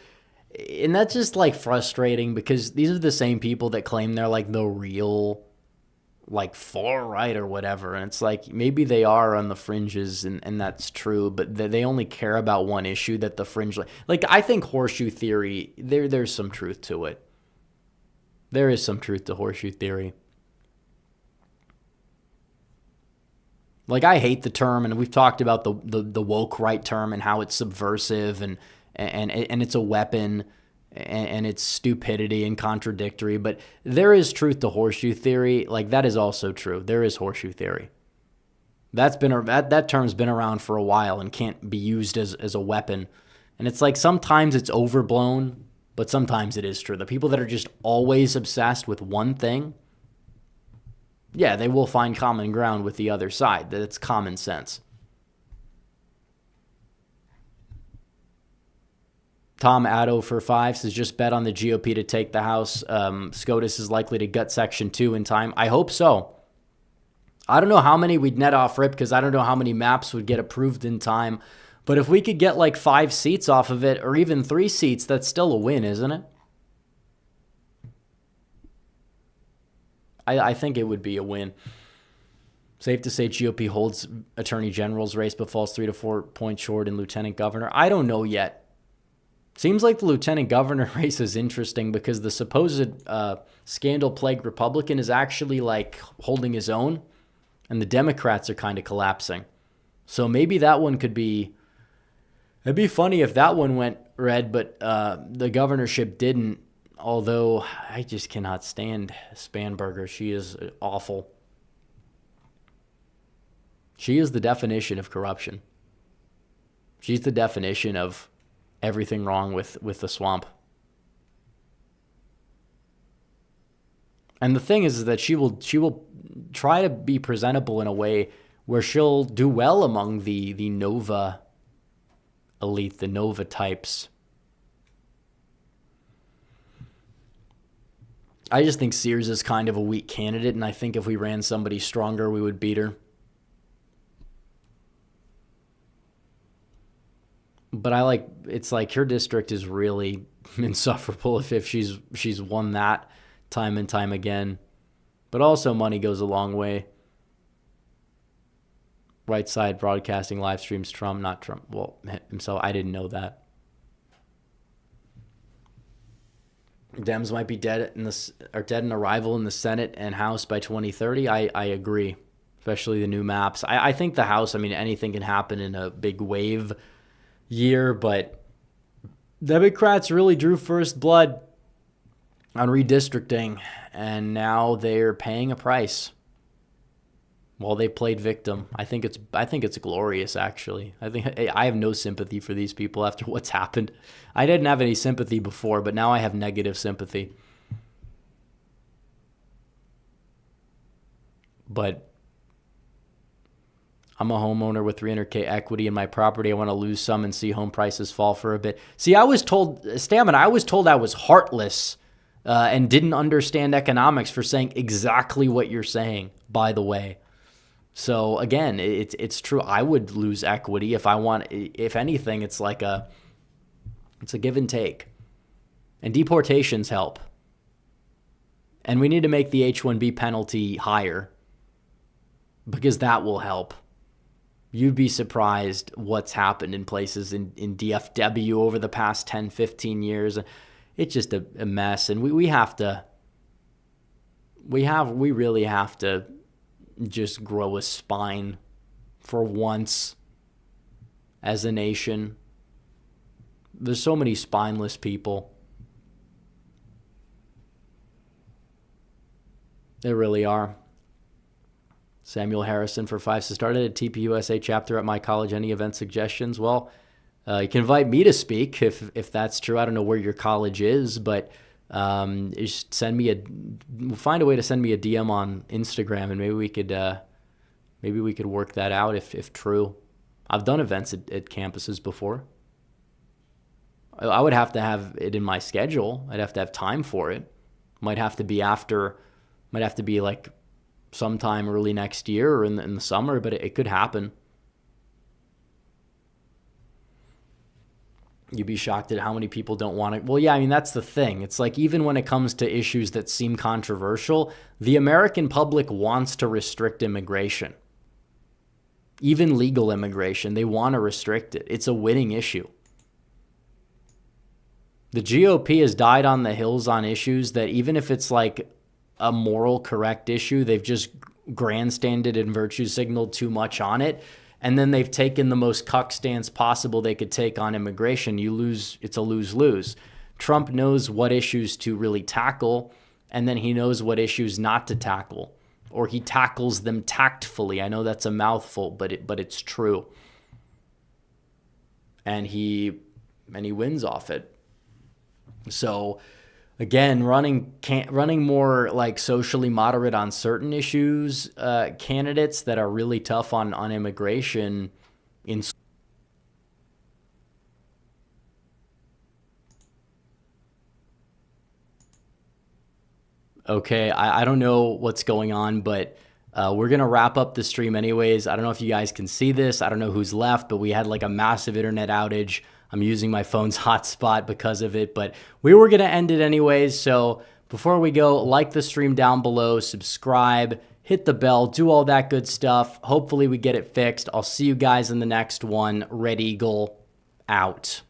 And that's just like frustrating because these are the same people that claim they're like the real like far right or whatever. And it's like maybe they are on the fringes and that's true, but they only care about one issue that the fringe like I think horseshoe theory, there's some truth to it. There is some truth to horseshoe theory. Like I hate the term, and we've talked about the woke right term and how it's subversive and it's a weapon and it's stupidity and contradictory. But there is truth to horseshoe theory. Like that is also true. There is horseshoe theory. That term's been around for a while and can't be used as a weapon. And it's like sometimes it's overblown, but sometimes it is true. The people that are just always obsessed with one thing, yeah, they will find common ground with the other side. That's common sense. Tom Addo for 5 says, just bet on the GOP to take the House. SCOTUS is likely to gut Section 2 in time. I hope so. I don't know how many we'd net off RIP because I don't know how many maps would get approved in time. But if we could get like 5 seats off of it or even 3 seats, that's still a win, isn't it? I think it would be a win. Safe to say GOP holds Attorney General's race but falls 3 to 4 points short in Lieutenant Governor. I don't know yet. Seems like the Lieutenant Governor race is interesting because the supposed scandal-plagued Republican is actually like holding his own and the Democrats are kind of collapsing. So maybe that one could be... It'd be funny if that one went red, but the governorship didn't. Although I just cannot stand Spanberger. She is awful. She is the definition of corruption. She's the definition of everything wrong with the swamp. And the thing is that she will try to be presentable in a way where she'll do well among the Nova elite, the Nova types. I just think Sears is kind of a weak candidate, and I think if we ran somebody stronger, we would beat her. But it's like her district is really insufferable if she's won that time and time again. But also money goes a long way. Right side broadcasting live streams Trump, not Trump. Well, himself. I didn't know that. Dems might be dead in arrival in the Senate and House by 2030. I agree, especially the new maps. I think the House, I mean, anything can happen in a big wave year, but Democrats really drew first blood on redistricting, and now they're paying a price while they played victim. I think it's glorious, actually. I have no sympathy for these people after what's happened. I didn't have any sympathy before, but now I have negative sympathy. But I'm a homeowner with 300K equity in my property. I want to lose some and see home prices fall for a bit. See, I was told, Stamina, I was told I was heartless and didn't understand economics for saying exactly what you're saying, by the way. So again, it's true. I would lose equity if I want, if anything, it's a give and take. And deportations help. And we need to make the H-1B penalty higher because that will help. You'd be surprised what's happened in places in DFW over the past 10, 15 years. It's just a mess. And we really have to just grow a spine for once as a nation. There's so many spineless people. There really are. Samuel Harrison for 5 says, started a TPUSA chapter at my college. Any event suggestions? Well, you can invite me to speak if that's true. I don't know where your college is, but just find a way to send me a DM on Instagram, and maybe we could work that out if true. I've done events at campuses before. I would have to have it in my schedule. I'd have to have time for it. Might have to be like sometime early next year or in the summer, but it could happen. You'd be shocked at how many people don't want it. Well, yeah, I mean, that's the thing. It's like even when it comes to issues that seem controversial, the American public wants to restrict immigration. Even legal immigration, they want to restrict it. It's a winning issue. The GOP has died on the hills on issues that even if it's like a moral correct issue, they've just grandstanded and virtue signaled too much on it. And then they've taken the most cuck stance possible they could take on immigration. You lose. It's a lose-lose. Trump knows what issues to really tackle, and then he knows what issues not to tackle, or he tackles them tactfully. I know that's a mouthful, but it's true. And he wins off it. So again, running more like socially moderate on certain issues, candidates that are really tough on immigration. Okay, I don't know what's going on, but we're going to wrap up the stream anyways. I don't know if you guys can see this. I don't know who's left, but we had like a massive internet outage. I'm using my phone's hotspot because of it, but we were going to end it anyways. So before we go, like the stream down below, subscribe, hit the bell, do all that good stuff. Hopefully we get it fixed. I'll see you guys in the next one. Red Eagle out.